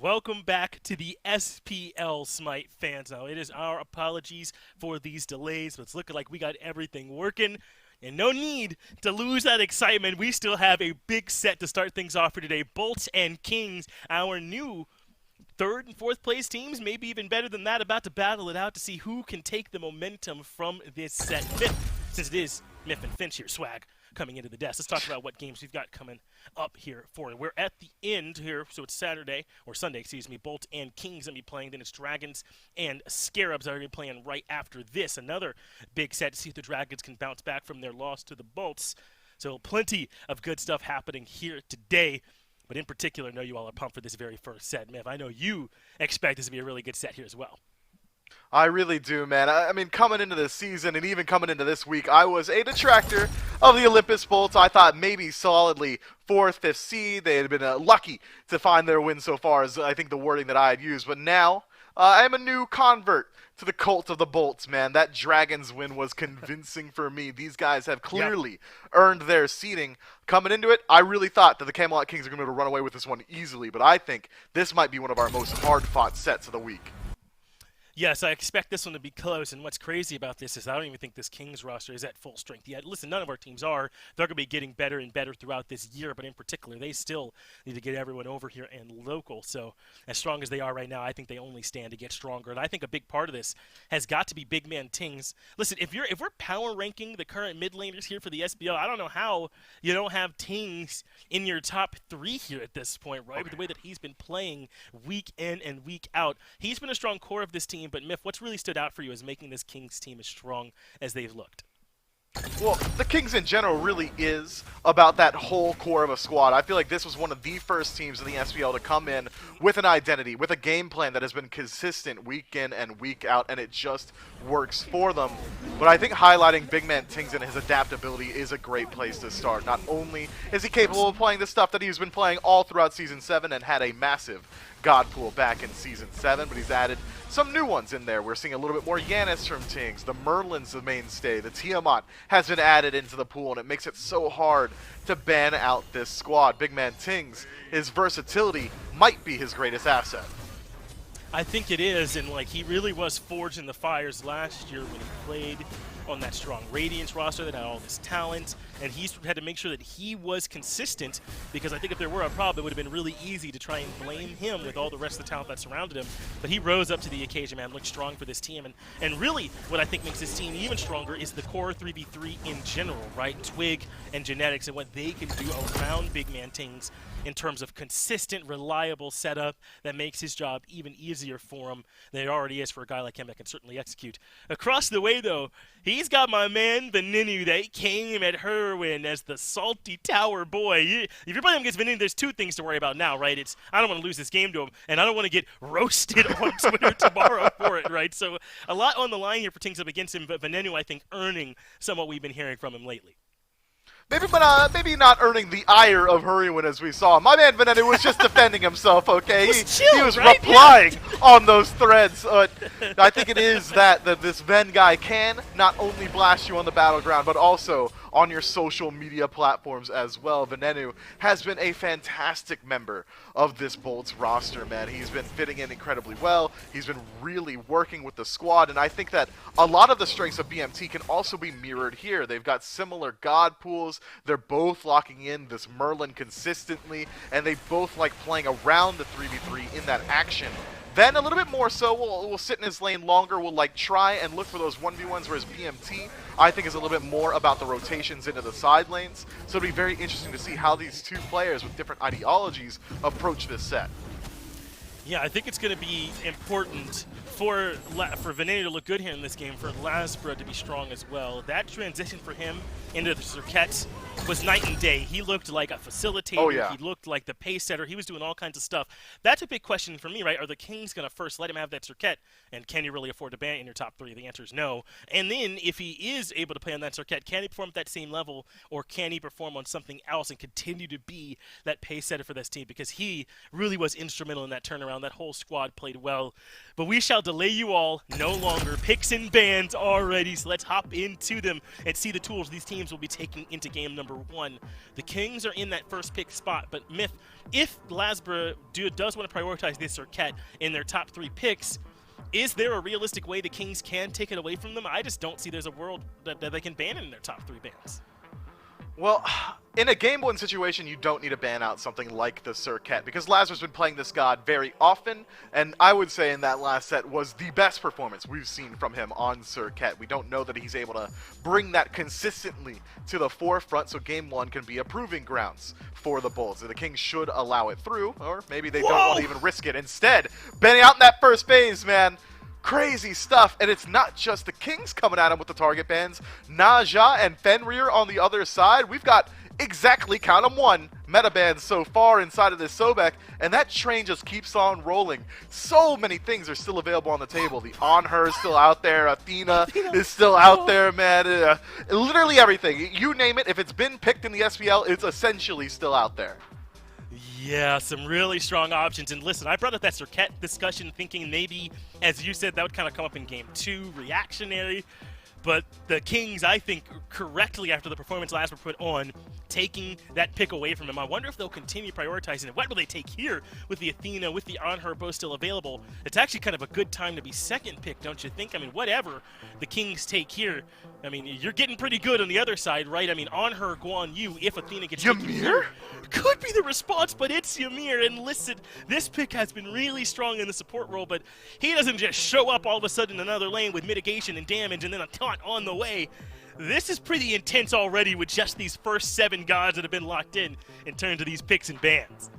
Welcome back to the SPL SMITE fans. Now, it is our apologies for these delays, but it's looking like we got everything working. And no need to lose that excitement. We still have a big set to start things off for today. Bolts and Kings, our new third and fourth place teams, maybe even better than that, about to battle it out to see who can take the momentum from this set. Since it is Miff and Finch here, swag, coming into the desk. Let's talk about what games we've got coming up here for you. We're at the end here, so it's Saturday, or Sunday, excuse me. Bolt and Kings going to be playing. Then it's Dragons and Scarabs are going to be playing right after this. Another big set to see if the Dragons can bounce back from their loss to the Bolts. So plenty of good stuff happening here today. But in particular, I know you all are pumped for this very first set. Miff, I know you expect this to be a really good set here as well. I really do, man. I mean, coming into this season and even coming into this week, I was a detractor of the Olympus Bolts. I thought maybe solidly 4th, 5th seed. They had been lucky to find their win so far, is I think the wording that I had used. But now, I am a new convert to the cult of the Bolts, man. That Dragons win was convincing for me. These guys have clearly earned their seeding. Coming into it, I really thought that the Camelot Kings are going to be able to run away with this one easily. But I think this might be one of our most hard-fought sets of the week. Yes, I expect this one to be close, and what's crazy about this is I don't even think this Kings roster is at full strength yet. Listen, none of our teams are. They're going to be getting better and better throughout this year, but in particular, they still need to get everyone over here and local. So as strong as they are right now, I think they only stand to get stronger, and I think a big part of this has got to be big man Tings. Listen, if we're power ranking the current mid laners here for the SBL, I don't know how you don't have Tings in your top 3 here at this point, right? With the way that he's been playing week in and week out. He's been a strong core of this team. But Miff, what's really stood out for you as making this Kings team as strong as they've looked? Well, the Kings in general really is about that whole core of a squad. I feel like this was one of the first teams in the SPL to come in with an identity, with a game plan that has been consistent week in and week out, and it just works for them. But I think highlighting Big Man Tings and his adaptability is a great place to start. Not only is he capable of playing the stuff that he's been playing all throughout Season 7 and had a massive God pool back in Season 7, but he's added some new ones in there. We're seeing a little bit more Yanis from Tings. The Merlin's the mainstay. The Tiamat has been added into the pool, and it makes it so hard to ban out this squad. Big Man Tings, his versatility might be his greatest asset. I think it is, and like he really was forged in the fires last year when he played on that strong Radiance roster that had all this talent, and he's had to make sure that he was consistent, because I think if there were a problem, it would have been really easy to try and blame him with all the rest of the talent that surrounded him. But he rose up to the occasion, man, looked strong for this team, and really what I think makes this team even stronger is the core 3v3 in general, right? Twig and Genetics and what they can do around Big Man Tings in terms of consistent, reliable setup that makes his job even easier for him than it already is for a guy like him that can certainly execute. Across the way, though, he's got my man Venenu that came at Herwin as the salty tower boy. If you're playing against Venenu, there's 2 things to worry about now, right? It's I don't want to lose this game to him, and I don't want to get roasted on Twitter tomorrow for it, right? So a lot on the line here for Tings up against him, but Venenu, I think, earning some of what we've been hearing from him lately. Maybe not earning the ire of Hurrywin as we saw. My man Venenu was just defending himself, okay? He was right? replying on those threads. I think it is that this Ven guy can not only blast you on the battleground, but also on your social media platforms as well. Venenu has been a fantastic member of this Bolts roster, man. He's been fitting in incredibly well. He's been really working with the squad, and I think that a lot of the strengths of BMT can also be mirrored here. They've got similar God pools. They're both locking in this Merlin consistently, and they both like playing around the 3v3 in that action. Then a little bit more so, we'll sit in his lane longer, we'll like try and look for those 1v1s, whereas BMT, I think, is a little bit more about the rotations into the side lanes. So it'll be very interesting to see how these 2 players with different ideologies approach this set. Yeah, I think it's going to be important for Venenu to look good here in this game, for Lasbra to be strong as well. That transition for him into the Circuit was night and day. He looked like a facilitator. Oh, yeah. He looked like the pace setter. He was doing all kinds of stuff. That's a big question for me, right? Are the Kings going to first let him have that Circuit, and can you really afford to ban it in your top 3? The answer is no. And then if he is able to play on that Circuit, can he perform at that same level, or can he perform on something else and continue to be that pace setter for this team? Because he really was instrumental in that turnaround around. That whole squad played well. But we shall delay you all no longer. Picks and bans already, so let's hop into them and see the tools these teams will be taking into game number 1. The Kings are in that first pick spot, but Myth, if Lasbra does want to prioritize this Surquette in their top 3 picks, is there a realistic way the Kings can take it away from them? I just don't see there's a world that they can ban it in their top 3 bans. Well, in a game 1 situation, you don't need to ban out something like the Surquette, because Lazarus been playing this god very often, and I would say in that last set was the best performance we've seen from him on Surquette. We don't know that he's able to bring that consistently to the forefront, so game 1 can be a proving grounds for the Bolts. The Kings should allow it through, or maybe they don't want to even risk it. Instead, banning out in that first phase, man. Crazy stuff, and it's not just the Kings coming at him with the target bans. Naja and Fenrir on the other side. We've got exactly, count 'em, 1 meta bans so far inside of this Sobek, and that train just keeps on rolling. So many things are still available on the table. The On Her is still out there. Athena is still out there, man. Literally everything. You name it. If it's been picked in the SPL, it's essentially still out there. Yeah, some really strong options. And listen, I brought up that Surquette discussion thinking maybe, as you said, that would kind of come up in game 2, reactionary. But the Kings, I think, correctly after the performance Lasbra put on, taking that pick away from him. I wonder if they'll continue prioritizing it. What will they take here with the Athena, with the On Her both still available? It's actually kind of a good time to be second pick, don't you think? I mean, whatever the Kings take here, I mean, you're getting pretty good on the other side, right? I mean, On Her, Guan Yu, if Athena gets Ymir? Could be the response, but it's Ymir. And listen, this pick has been really strong in the support role, but he doesn't just show up all of a sudden in another lane with mitigation and damage and then a taunt on the way. This is pretty intense already with just these first 7 gods that have been locked in terms of these picks and bans.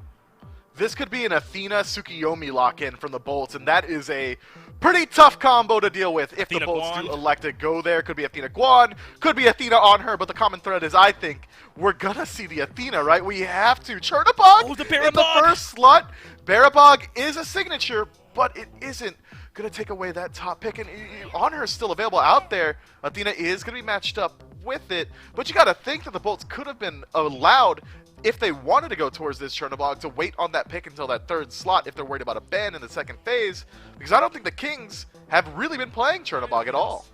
This could be an Athena Tsukiyomi lock-in from the Bolts, and that is a pretty tough combo to deal with if Athena the Bolts Guan. do elect to go there. Could be Athena Guan, could be Athena On Her, but the common thread is I think we're gonna see the Athena, right? We have to. Chernabog Oh, the in the Barabog. first slot. Barabog is a signature, but it isn't gonna take away that top pick, and On Her is still available out there. Athena is gonna be matched up with it, but you gotta think that the Bolts could have been allowed, if they wanted to go towards this Chernabog, to wait on that pick until that 3rd slot if they're worried about a ban in the 2nd phase, because I don't think the Kings have really been playing Chernabog at all.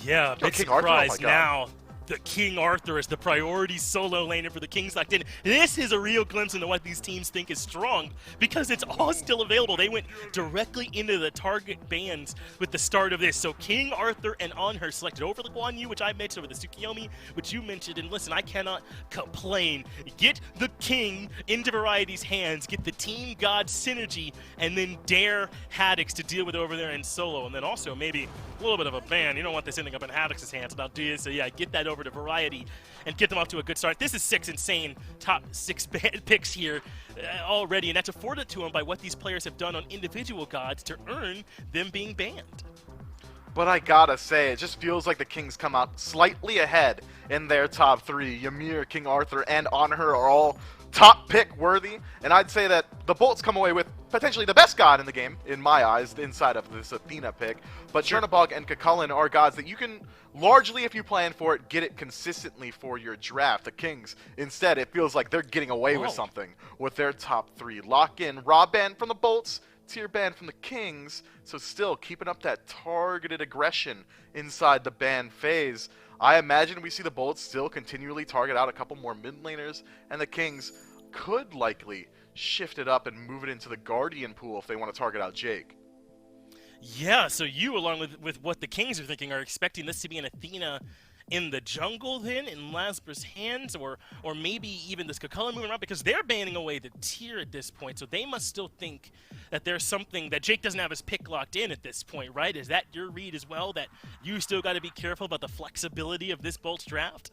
Yeah, big King Arthur, oh my surprise God. now. The King Arthur is the priority solo laner for the Kings locked in. This is a real glimpse into what these teams think is strong because it's all still available. They went directly into the target bans with the start of this. So King Arthur and On Her selected over the Guan Yu, which I mentioned, over the Tsukiyomi, which you mentioned. And listen, I cannot complain. Get the King into Variety's hands, get the Team God synergy, and then dare Haddix to deal with over there in solo. And then also maybe a little bit of a ban. You don't want this ending up in Haddix's hands, and I'll do this. So yeah, get that over to Variety and get them off to a good start. This is 6 insane top 6 picks here already, and that's afforded to them by what these players have done on individual gods to earn them being banned. But I gotta say, it just feels like the Kings come out slightly ahead in their top 3. Ymir, King Arthur, and On Her are all top pick worthy, and I'd say that the Bolts come away with potentially the best god in the game, in my eyes, inside of this Athena pick. But Chernabog and Kakulin are gods that you can largely, if you plan for it, get it consistently for your draft. The Kings, instead, it feels like they're getting away with something with their top 3. Lock-in, raw ban from the Bolts, tier ban from the Kings, so still keeping up that targeted aggression inside the ban phase. I imagine we see the Bolts still continually target out a couple more mid laners, and the Kings could likely shift it up and move it into the Guardian pool if they want to target out Jake. Yeah, so you, along with what the Kings are thinking, are expecting this to be an Athena in the jungle then, in Lasbra's hands, or maybe even this Kakula moving around, because they're banning away the tier at this point, so they must still think that there's something that Jake doesn't have his pick locked in at this point, right? Is that your read as well, that you still got to be careful about the flexibility of this Bolts draft?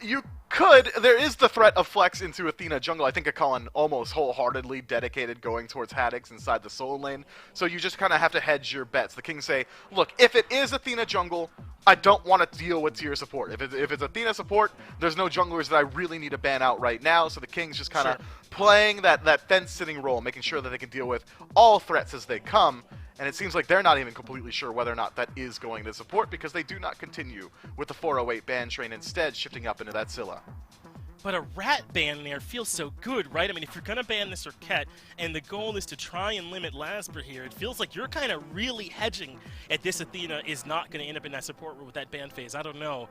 You could. There is the threat of flex into Athena jungle. I think Akulin almost wholeheartedly dedicated going towards Haddix inside the solo lane. So you just kind of have to hedge your bets. The Kings say, look, if it is Athena jungle, I don't want to deal with tier support. If it's Athena support, there's no junglers that I really need to ban out right now. So the Kings just kind of playing that fence-sitting role, making sure that they can deal with all threats as they come. And it seems like they're not even completely sure whether or not that is going to support, because they do not continue with the 408 ban train, instead shifting up into that Scylla. But a rat ban there feels so good, right? I mean, if you're going to ban the Circuit and the goal is to try and limit Lasber here, it feels like you're kind of really hedging at this Athena is not going to end up in that support role with that ban phase. I don't know.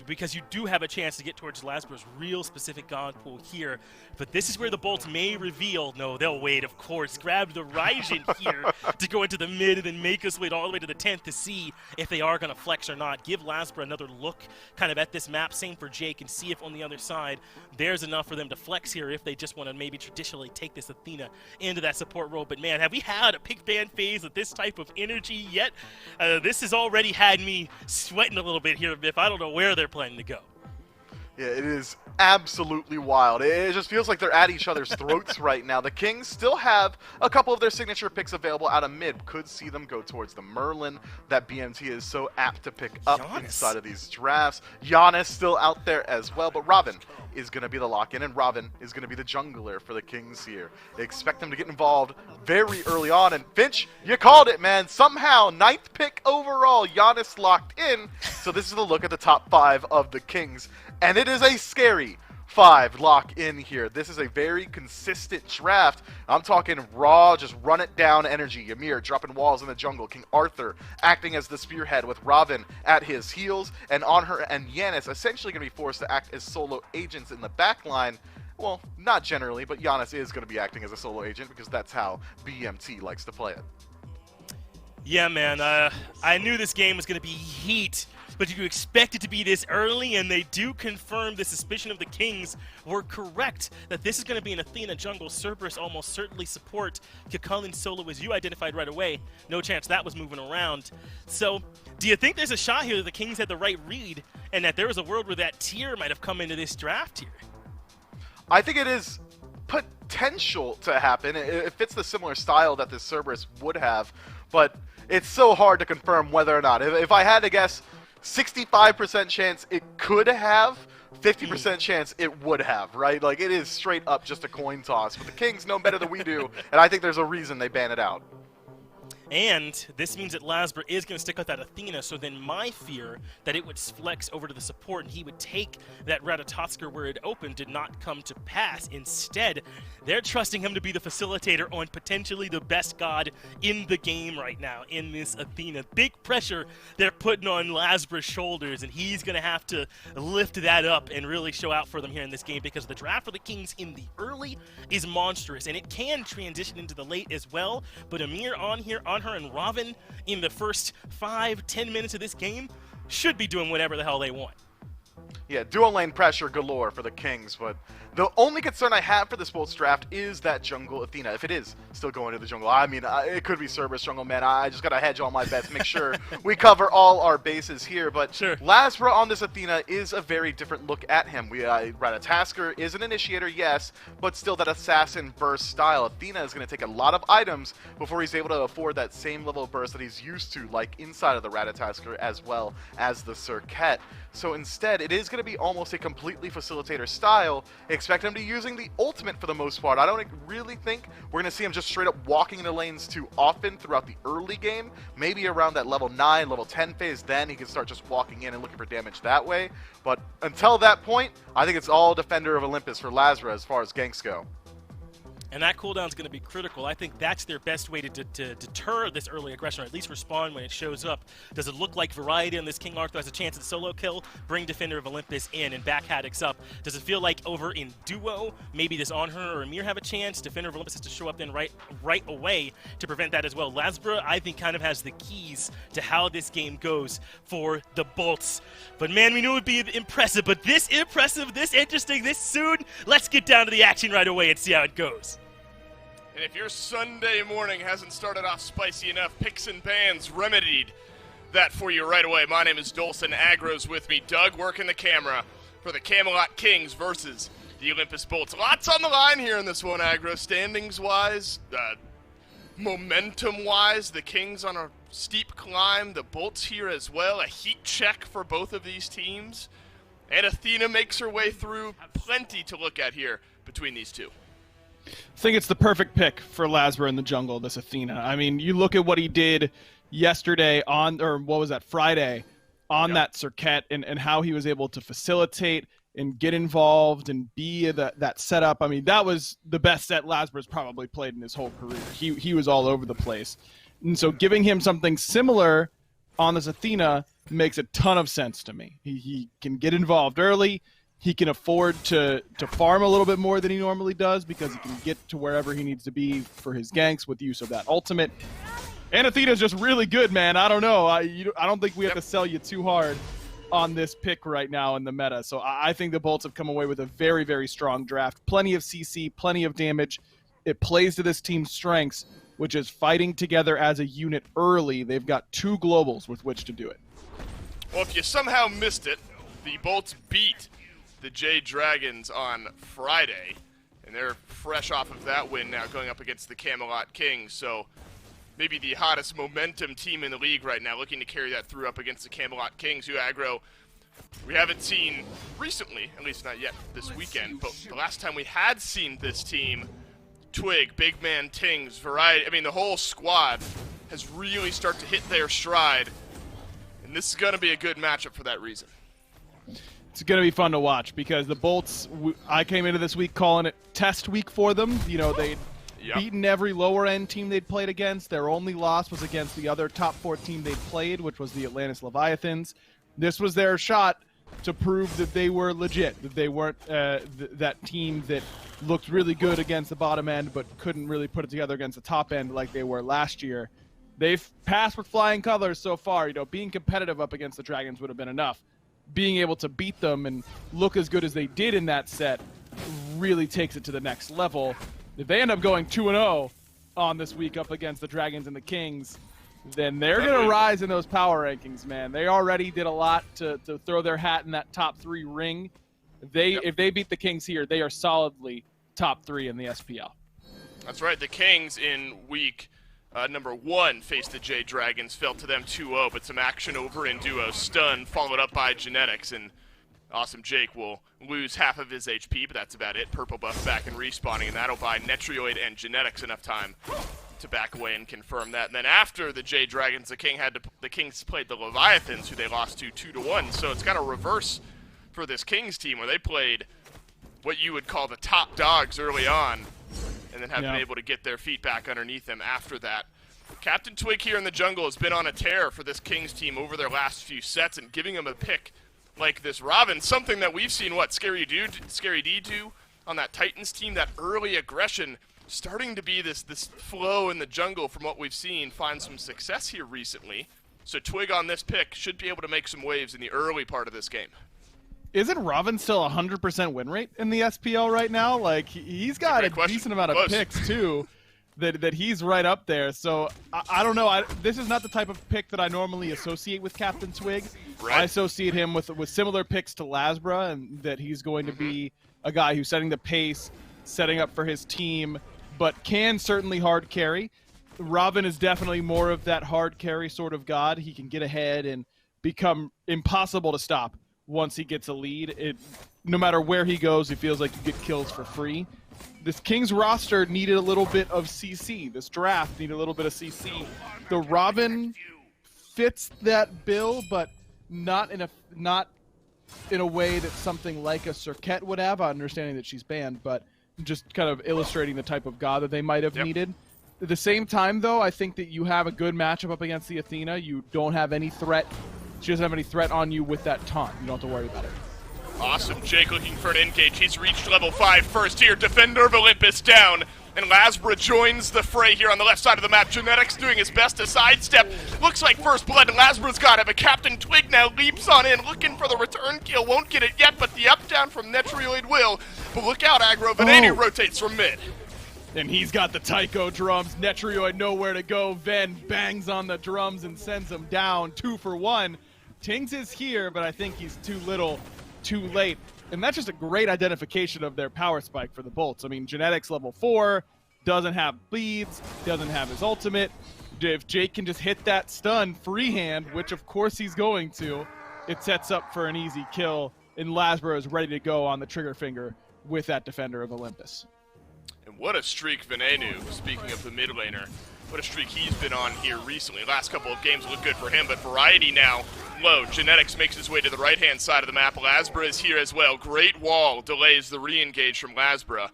Because you do have a chance to get towards Lasber's real specific god pool here. But this is where the bolts may reveal. No, they'll wait, of course. Grab the Raijin here to go into the mid and then make us wait all the way to the 10th to see if they are going to flex or not. Give Lasber another look kind of at this map. Same for Jake, and see if on the other side there's enough for them to flex here if they just want to maybe traditionally take this Athena into that support role. But man, have we had a pick ban phase with this type of energy yet? This has already had me sweating a little bit here, Biff. I don't know where they're planning to go. Yeah, it is absolutely wild. It just feels like they're at each other's throats right now. The Kings still have a couple of their signature picks available out of mid. Could see them go towards the Merlin that BMT is so apt to pick up inside of these drafts. Giannis still out there as well, but Robin is going to be the lock-in, and Robin is going to be the jungler for the Kings here. They expect them to get involved very early on, and Finch, you called it, man. Somehow, 9th pick overall, Giannis locked in. So this is the look at the top 5 of the Kings, and it is a scary 5 lock in here. This is a very consistent draft. I'm talking raw, just run it down energy. Ymir dropping walls in the jungle. King Arthur acting as the spearhead with Robin at his heels. And Anhur and Giannis essentially going to be forced to act as solo agents in the backline. Well, not generally, but Giannis is going to be acting as a solo agent because that's how BMT likes to play it. Yeah, man. I knew this game was going to be heat. But you expect it to be this early, and they do confirm the suspicion of the Kings were correct, that this is going to be an Athena jungle. Cerberus almost certainly support Kakulin solo, as you identified right away. No chance that was moving around. So, do you think there's a shot here that the Kings had the right read, and that there was a world where that tier might have come into this draft here? I think it is potential to happen. It fits the similar style that this Cerberus would have, but it's so hard to confirm whether or not. If I had to guess, 65% chance it could have, 50% chance it would have, right? Like, it is straight up just a coin toss. But the Kings know better than we do, and I think there's a reason they ban it out. And this means that Lasber is going to stick with that Athena, so then my fear that it would flex over to the support and he would take that Ratatoskr where it opened did not come to pass. Instead, they're trusting him to be the facilitator on potentially the best god in the game right now in this Athena. Big pressure they're putting on Lasber's shoulders, and he's going to have to lift that up and really show out for them here in this game, because the draft for the Kings in the early is monstrous, and it can transition into the late as well. But Ymir on her and Robin in the first 5-10 minutes of this game should be doing whatever the hell they want. Yeah, dual lane pressure galore for the Kings, but the only concern I have for this Bolts draft is that jungle Athena. If it is still going to the jungle, I mean, it could be Cerberus jungle, man. I just got to hedge all my bets, make sure we cover all our bases here. But sure. Lasra on this Athena is a very different look at him. Ratatoskr is an initiator, yes, but still that assassin burst style. Athena is going to take a lot of items before he's able to afford that same level of burst that he's used to, like inside of the Ratatoskr as well as the Circuit. So instead, it is going to be almost a completely facilitator style. Expect him to be using the ultimate for the most part. I don't really think we're going to see him just straight up walking into lanes too often throughout the early game. Maybe around that level 9, level 10 phase, then he can start just walking in and looking for damage that way. But until that point, I think it's all Defender of Olympus for Lasra as far as ganks go. And that cooldown is going to be critical. I think that's their best way to deter this early aggression, or at least respond when it shows up. Does it look like Variety on this King Arthur has a chance at solo kill? Bring Defender of Olympus in and back Haddix up. Does it feel like over in duo, maybe this Anhur or Ymir have a chance? Defender of Olympus has to show up then right away to prevent that as well. Lasbra, I think, kind of has the keys to how this game goes for the Bolts. But man, we knew it would be impressive, but this impressive, this interesting, this soon, let's get down to the action right away and see how it goes. And if your Sunday morning hasn't started off spicy enough, picks and bans remedied that for you right away. My name is Dolson. Agro's with me. Doug working the camera for the Camelot Kings versus the Olympus Bolts. Lots on the line here in this one, Agro. Standings-wise, momentum-wise, the Kings on a steep climb. The Bolts here as well. A heat check for both of these teams. And Athena makes her way through. Plenty to look at here between these two. I think it's the perfect pick for Lasber in the jungle, this Athena. I mean, you look at what he did yesterday on, or what was that, Friday, on that Circuit, and how he was able to facilitate and get involved and be that setup. I mean, that was the best set Lasbra's probably played in his whole career. He was all over the place. And so giving him something similar on this Athena makes a ton of sense to me. He can get involved early. He can afford to farm a little bit more than he normally does because he can get to wherever he needs to be for his ganks with use of that ultimate. And Athena's just really good, man. I don't know. I don't think we have to sell you too hard on this pick right now in the meta. So I think the Bolts have come away with a very, very strong draft. Plenty of CC, plenty of damage. It plays to this team's strengths, which is fighting together as a unit early. They've got 2 globals with which to do it. Well, if you somehow missed it, the Bolts beat the Jade Dragons on Friday, and they're fresh off of that win now going up against the Camelot Kings, so maybe the hottest momentum team in the league right now, looking to carry that through up against the Camelot Kings, who aggro we haven't seen recently, at least not yet this weekend, but the last time we had seen this team, Twig, Big Man, Tings, Variety, I mean the whole squad has really started to hit their stride, and this is going to be a good matchup for that reason. It's going to be fun to watch because the Bolts, I came into this week calling it test week for them. You know, they'd beaten every lower-end team they'd played against. Their only loss was against the other top 4 team they'd played, which was the Atlantis Leviathans. This was their shot to prove that they were legit, that they weren't that team that looked really good against the bottom end but couldn't really put it together against the top end like they were last year. They've passed with flying colors so far. You know, being competitive up against the Dragons would have been enough. Being able to beat them and look as good as they did in that set really takes it to the next level. If they end up going 2-0 on this week up against the Dragons and the Kings, then they're going to rise in those power rankings, man. They already did a lot to throw their hat in that top 3 ring. If they beat the Kings here, they are solidly top 3 in the SPL. That's right. The Kings in week number 1 faced the Jade Dragons, fell to them 2-0, but some action over in duo. Stun followed up by Genetics, and Awesome Jake will lose half of his HP, but that's about it. Purple buff back and respawning, and that'll buy Netrioid and Genetics enough time to back away and confirm that. And then after the Jade Dragons, the Kings played the Leviathans, who they lost to 2-1. So it's got a reverse for this Kings team, where they played what you would call the top dogs early on, and then have been able to get their feet back underneath them after that. Captain Twig here in the jungle has been on a tear for this Kings team over their last few sets, and giving them a pick like this Robin, something that we've seen, Scary D do on that Titans team, that early aggression starting to be this flow in the jungle from what we've seen, find some success here recently. So Twig on this pick should be able to make some waves in the early part of this game. Isn't Robin still 100% win rate in the SPL right now? Like, he's got a decent amount of picks, too, that he's right up there. So, I don't know. This is not the type of pick that I normally associate with Captain Twig. Right. I associate him with similar picks to Lasbra, and that he's going to be a guy who's setting the pace, setting up for his team, but can certainly hard carry. Robin is definitely more of that hard carry sort of god. He can get ahead and become impossible to stop once he gets a lead. No matter where he goes, he feels like you get kills for free. This Kings roster needed a little bit of CC. This draft needed a little bit of CC. The Robin fits that bill, but not in a way that something like a Cirquette would have, understanding that she's banned, but just kind of illustrating the type of god that they might have needed. At the same time, though, I think that you have a good matchup up against the Athena. You don't have any threat. She doesn't have any threat on you with that taunt. You don't have to worry about it. Awesome. Jake looking for an engage. He's reached level 5 first here. Defender of Olympus down. And Lasbra joins the fray here on the left side of the map. Genetics doing his best to sidestep. Looks like first blood, and Lasbra's got it. But Captain Twig now leaps on in, looking for the return kill. Won't get it yet, but the up-down from Netrioid will. But look out, aggro. Venenu rotates from mid. And he's got the Tycho drums. Netrioid nowhere to go. Ven bangs on the drums and sends him down 2 for 1. Tings is here, but I think he's too little, too late. And that's just a great identification of their power spike for the Bolts. I mean, Genetics level 4, doesn't have bleeds, doesn't have his ultimate. If Jake can just hit that stun freehand, which of course he's going to, it sets up for an easy kill. And Lasbra is ready to go on the trigger finger with that Defender of Olympus. And what a streak Venenu, speaking of the mid laner, what a streak he's been on here recently. Last couple of games look good for him, but Variety now low. Genetics makes his way to the right-hand side of the map. Lasbra is here as well. Great wall delays the re-engage from Lasbra.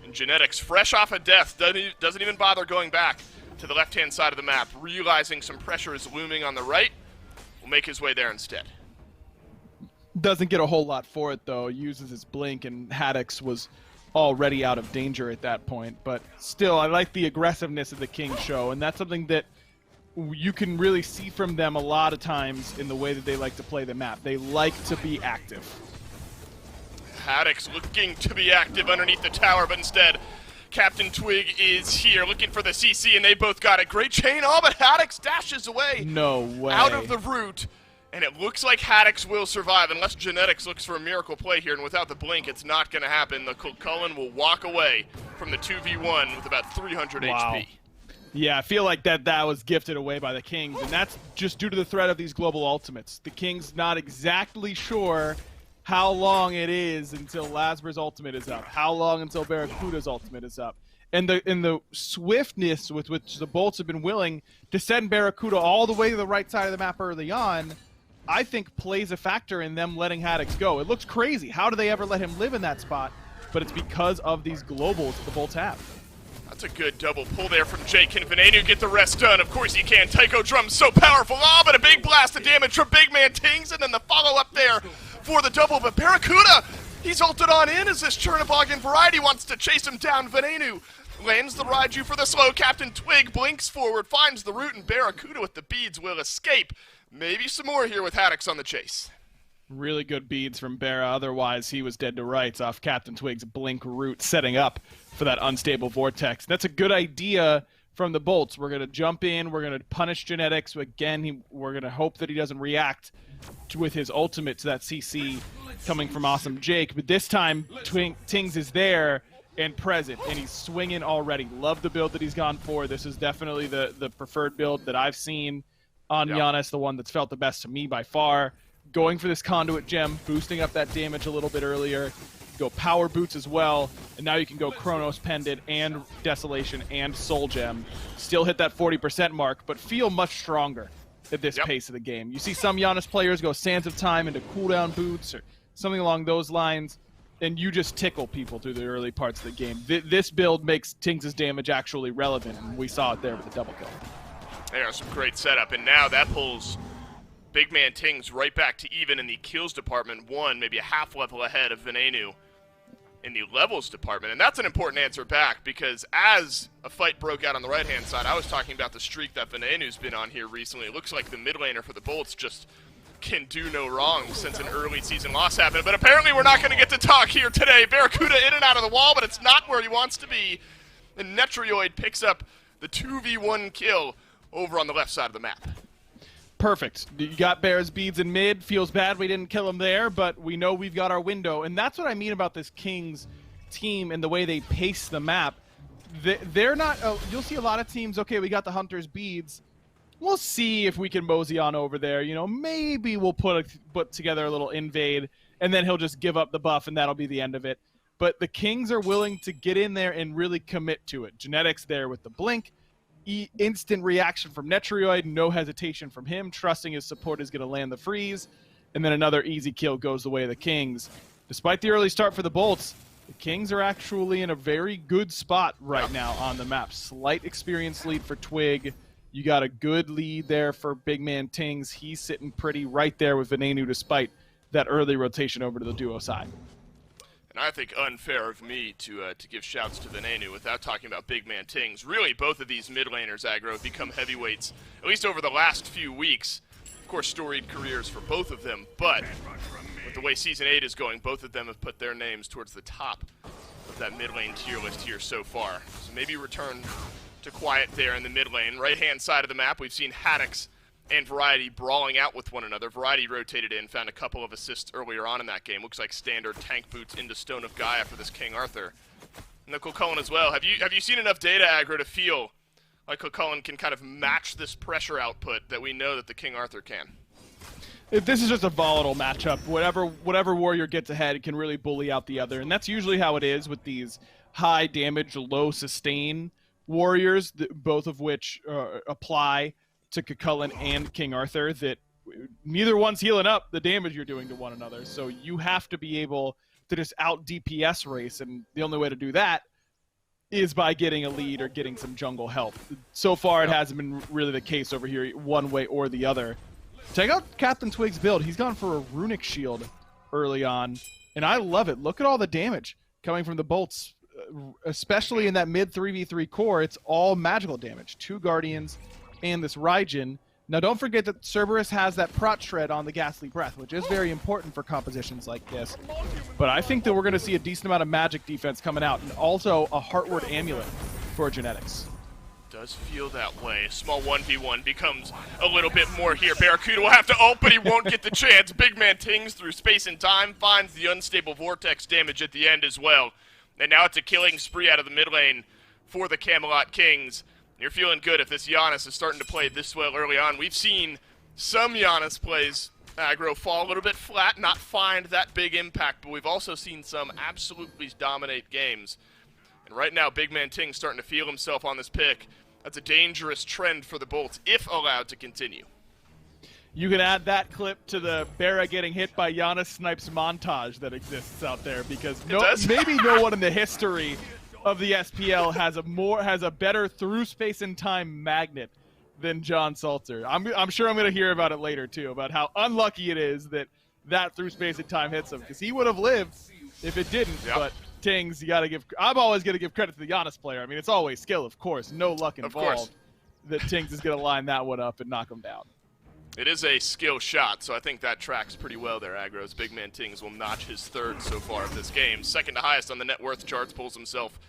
And Genetics, fresh off of death, doesn't even bother going back to the left-hand side of the map, realizing some pressure is looming on the right, will make his way there instead. Doesn't get a whole lot for it, though. Uses his blink, and Haddix was already out of danger at that point. But still, I like the aggressiveness of the King show, and that's something that you can really see from them a lot of times in the way that they like to play the map. They like to be active. Haddix looking to be active underneath the tower, but instead, Captain Twig is here looking for the CC, and they both got it. Great chain, but Haddix dashes away. No way. Out of the root, and it looks like Haddix will survive unless Genetics looks for a miracle play here, and without the blink, it's not going to happen. The Cullen will walk away from the 2v1 with about 300 HP. Yeah, I feel like that was gifted away by the Kings, and that's just due to the threat of these global ultimates. The Kings not exactly sure how long it is until Lasbra's ultimate is up, how long until Barracuda's ultimate is up. And the swiftness with which the Bolts have been willing to send Barracuda all the way to the right side of the map early on, I think plays a factor in them letting Haddix go. It looks crazy. How do they ever let him live in that spot? But it's because of these globals that the Bolts have. That's a good double pull there from Jake. Can Venenu get the rest done? Of course he can. Taiko Drum's so powerful. But a big blast of damage from Big Man Tings, and then the follow-up there for the double. But Barracuda, he's ulted on in as this Chernobog in Variety wants to chase him down. Venenu lands the Raiju for the slow. Captain Twig blinks forward, finds the root, and Barracuda with the beads will escape. Maybe some more here with Haddix on the chase. Really good beads from Barra, otherwise he was dead to rights off Captain Twig's blink route, setting up for that unstable vortex. That's a good idea from the Bolts. We're going to jump in, we're going to punish Genetics. Again, we're going to hope that he doesn't react with his ultimate to that CC coming from Awesome Jake. But this time, Tings is there and present, and he's swinging already. Love the build that he's gone for. This is definitely the preferred build that I've seen on Giannis, the one that's felt the best to me by far. Going for this conduit gem, boosting up that damage a little bit earlier. Go power boots as well, and now you can go Chronos Pendant and Desolation and Soul Gem. Still hit that 40% mark, but feel much stronger at this pace of the game. You see some Giannis players go Sands of Time into cooldown boots or something along those lines, and you just tickle people through the early parts of the game. This build makes Tings' damage actually relevant, and we saw it there with the double kill. There's some great setup, and now that pulls Big Man Tings right back to even in the kills department, maybe a half level ahead of Venenu in the levels department. And that's an important answer back, because as a fight broke out on the right-hand side, I was talking about the streak that Venenu's been on here recently. It looks like the mid laner for the Bolts just can do no wrong since an early season loss happened. But apparently we're not going to get to talk here today. Barracuda in and out of the wall, but it's not where he wants to be. And Netrioid picks up the 2v1 kill over on the left side of the map. Perfect. You got Bear's beads in mid. Feels bad we didn't kill him there, but we know we've got our window. And that's what I mean about this Kings team and the way they pace the map. They're not... you'll see a lot of teams, okay, we got the Hunter's beads. We'll see if we can mosey on over there. You know, maybe we'll put together a little invade, and then he'll just give up the buff, and that'll be the end of it. But the Kings are willing to get in there and really commit to it. Genetics there with the blink. Instant reaction from Netrioid, no hesitation from him, trusting his support is going to land the freeze, and then another easy kill goes the way of the Kings. Despite the early start for the Bolts, the Kings are actually in a very good spot right now on the map. Slight experience lead for Twig. You got a good lead there for Big Man Tings. He's sitting pretty right there with Venenu despite that early rotation over to the duo side. And I think unfair of me to give shouts to Venenu without talking about Big Man Tings. Really, both of these mid laners, aggro, have become heavyweights, at least over the last few weeks. Of course, storied careers for both of them, but with the way Season 8 is going, both of them have put their names towards the top of that mid lane tier list here so far. So maybe return to quiet there in the mid lane. Right-hand side of the map, we've seen Haddix and Variety brawling out with one another. Variety rotated in, found a couple of assists earlier on in that game. Looks like standard tank boots into Stone of Gaia for this King Arthur. And the Cullen as well. Have you seen enough data, aggro, to feel like Cullen can kind of match this pressure output that we know that the King Arthur can? This is just a volatile matchup. Whatever warrior gets ahead, it can really bully out the other. And that's usually how it is with these high damage, low sustain warriors, both of which apply to Cucullin and King Arthur, that neither one's healing up the damage you're doing to one another. So you have to be able to just out DPS race, and the only way to do that is by getting a lead or getting some jungle help. So far, it hasn't been really the case over here, one way or the other. Check out Captain Twig's build. He's gone for a runic shield early on, and I love it. Look at all the damage coming from the bolts, especially in that mid 3v3 core. It's all magical damage. 2 Guardians and this Raijin. Now, don't forget that Cerberus has that Prot Shred on the Ghastly Breath, which is very important for compositions like this. But I think that we're going to see a decent amount of magic defense coming out, and also a Heartward Amulet for Genetics. Does feel that way. Small 1v1 becomes a little bit more here. Barracuda will have to ult, but he won't get the chance. Big man tings through space and time, finds the unstable vortex damage at the end as well. And now it's a killing spree out of the mid lane for the Camelot Kings. You're feeling good if this Giannis is starting to play this well early on. We've seen some Giannis plays aggro fall a little bit flat, not find that big impact, but we've also seen some absolutely dominate games. And right now, Big Man Ting starting to feel himself on this pick. That's a dangerous trend for the Bolts, if allowed to continue. You can add that clip to the Barra getting hit by Giannis snipes montage that exists out there, because maybe no one in the history of the SPL has a better through space and time magnet than John Salter. I'm sure I'm going to hear about it later too, about how unlucky it is that through space and time hits him, because he would have lived if it didn't. Yep. But Tings, I'm always going to give credit to the Giannis player. I mean, it's always skill, of course, no luck involved. That Tings is going to line that one up and knock him down. It is a skill shot, so I think that tracks pretty well there, Agros. Big Man Tings will notch his 3rd so far of this game. Second to highest on the net worth charts, pulls himself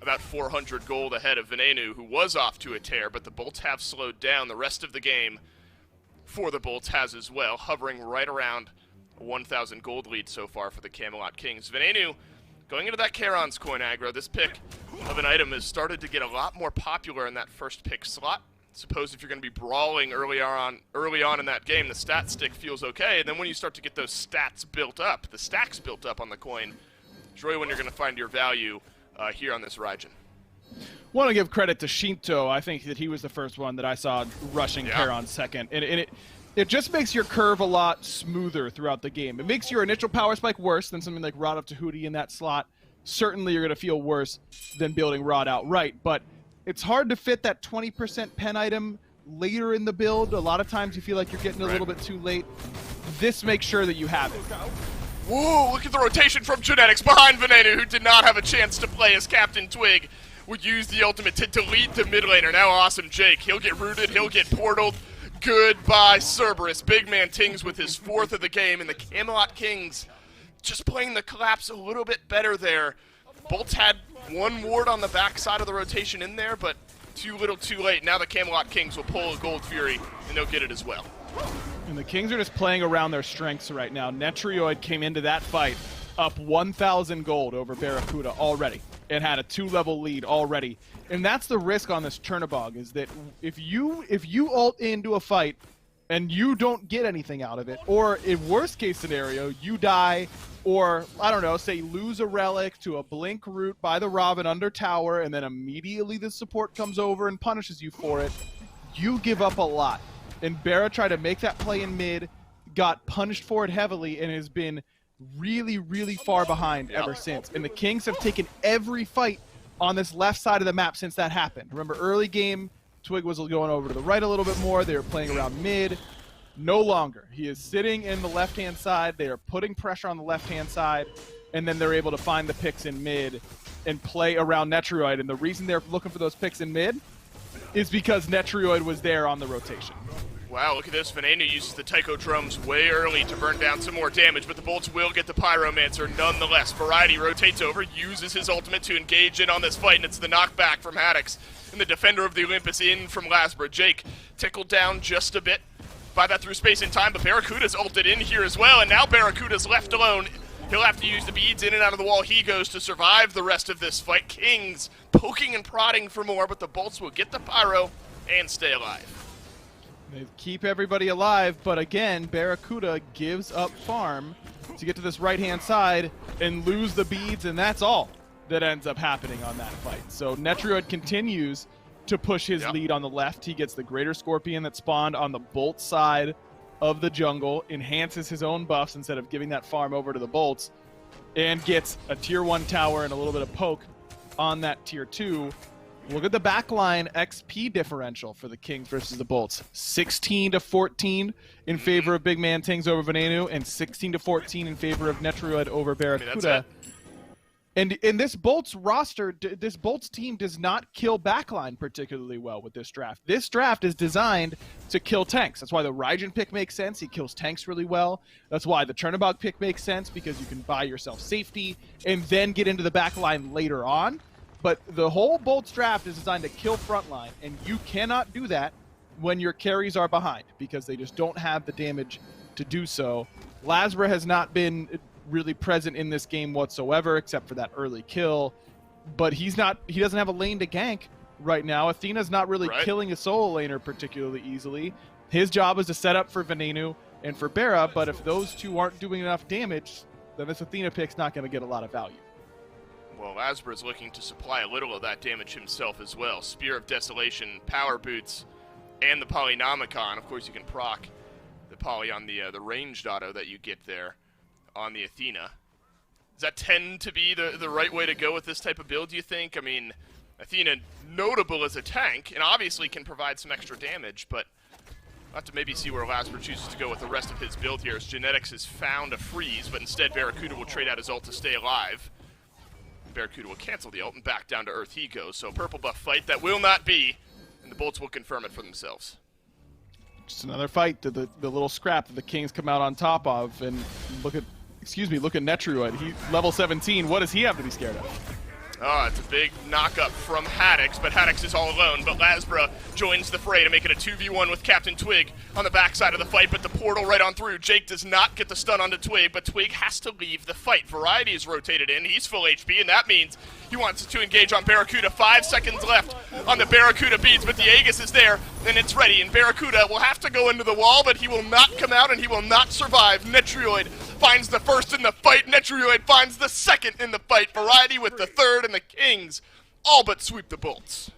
about 400 gold ahead of Venenu, who was off to a tear, but the Bolts have slowed down. The rest of the game for the Bolts has as well, hovering right around a 1,000 gold lead so far for the Camelot Kings. Venenu, going into that Charon's coin, Aggro, this pick of an item has started to get a lot more popular in that first pick slot. Suppose if you're going to be brawling early on in that game, the stat stick feels okay, and then when you start to get those stats built up, the stacks built up on the coin, it's really when you're going to find your value here on this Raijin. Want to give credit to Shinto. I think that he was the first one that I saw rushing Charon second, and it just makes your curve a lot smoother throughout the game. It makes your initial power spike worse than something like Rod of Tahuti in that slot. Certainly you're going to feel worse than building Rod outright, but it's hard to fit that 20% pen item later in the build. A lot of times you feel like you're getting a little bit too late. This makes sure that you have it. Whoa, look at the rotation from Genetics behind Venenu, who did not have a chance to play as Captain Twig. Would use the ultimate to delete the mid laner. Now Awesome Jake. He'll get rooted, he'll get portaled. Goodbye, Cerberus. Big Man Tings with his 4th of the game, and the Camelot Kings just playing the collapse a little bit better there. Bolts had 1 ward on the backside of the rotation in there, but too little too late. Now the Camelot Kings will pull a Gold Fury, and they'll get it as well. And the Kings are just playing around their strengths right now. Netrioid came into that fight up 1,000 gold over Barracuda already, and had a 2-level lead already. And that's the risk on this Chernobog, is that if you ult into a fight and you don't get anything out of it, or in worst case scenario, you die, or, I don't know, say lose a relic to a blink root by the Robin under tower, and then immediately the support comes over and punishes you for it, you give up a lot. And Barra tried to make that play in mid, got punished for it heavily, and has been really, really far behind ever since. And the Kings have taken every fight on this left side of the map since that happened. Remember, early game, Twig was going over to the right a little bit more. They were playing around mid. No longer. He is sitting in the left-hand side. They are putting pressure on the left-hand side, and then they're able to find the picks in mid and play around Netrioid. And the reason they're looking for those picks in mid is because Netrioid was there on the rotation. Wow, look at this. Venenu uses the Taiko drums way early to burn down some more damage, but the Bolts will get the Pyromancer nonetheless. Variety rotates over, uses his ultimate to engage in on this fight, and it's the knockback from Haddix. And the defender of the Olympus in from Lasbra. Jake tickled down just a bit by that through space and time, but Barracuda's ulted in here as well, and now Barracuda's left alone. He'll have to use the beads in and out of the wall he goes to survive the rest of this fight. Kings poking and prodding for more, but the Bolts will get the Pyro and stay alive. They keep everybody alive, but again, Barracuda gives up farm to get to this right-hand side and lose the beads, and that's all. that ends up happening on that fight. So Netrioid continues to push his lead on the left. He gets the Greater Scorpion that spawned on the Bolt side of the jungle, enhances his own buffs instead of giving that farm over to the Bolts, and gets a tier 1 tower and a little bit of poke on that tier 2. Look at the backline XP differential for the Kings versus the Bolts. 16-14 in favor of Big Man Tings over Venenu, and 16-14 in favor of Netrioid over Barracuda. And in this Bolts roster, this Bolts team does not kill backline particularly well with this draft. This draft is designed to kill tanks. That's why the Raijin pick makes sense. He kills tanks really well. That's why the Chernobog pick makes sense, because you can buy yourself safety and then get into the backline later on. But the whole Bolts draft is designed to kill frontline, and you cannot do that when your carries are behind, because they just don't have the damage to do so. Lasbra has not been really present in this game whatsoever, except for that early kill, but he doesn't have a lane to gank right now. Athena's not really killing a solo laner particularly easily. His job is to set up for Venenu and for Barra, but if those two aren't doing enough damage, then this Athena pick's not going to get a lot of value. Well, Lasbra is looking to supply a little of that damage himself as well. Spear of Desolation, Power Boots, and the Polynomicon. Of course, you can proc the Poly on the ranged auto that you get there on the Athena. Does that tend to be the right way to go with this type of build, do you think? I mean, Athena, notable as a tank, and obviously can provide some extra damage, but we'll have to maybe see where Lasbra chooses to go with the rest of his build here, as Genetics has found a freeze, but instead Barracuda will trade out his ult to stay alive. Barracuda will cancel the ult, and back down to Earth he goes. So purple buff fight that will not be, and the Bolts will confirm it for themselves. Just another fight, the little scrap that the Kings come out on top of, and look at Netrioid. He's level 17. What does he have to be scared of? Oh, it's a big knock-up from Haddix, but Haddix is all alone. But Lasbra joins the fray to make it a 2v1 with Captain Twig on the backside of the fight, but the portal right on through. Jake does not get the stun onto Twig, but Twig has to leave the fight. Variety is rotated in. He's full HP, and that means he wants to engage on Barracuda. 5 seconds left on the Barracuda beads, but the Aegis is there, and it's ready. And Barracuda will have to go into the wall, but he will not come out, and he will not survive. Netrioid finds the first in the fight. Netrioid finds the second in the fight. Variety with the third, and the Kings all but sweep the Bolts.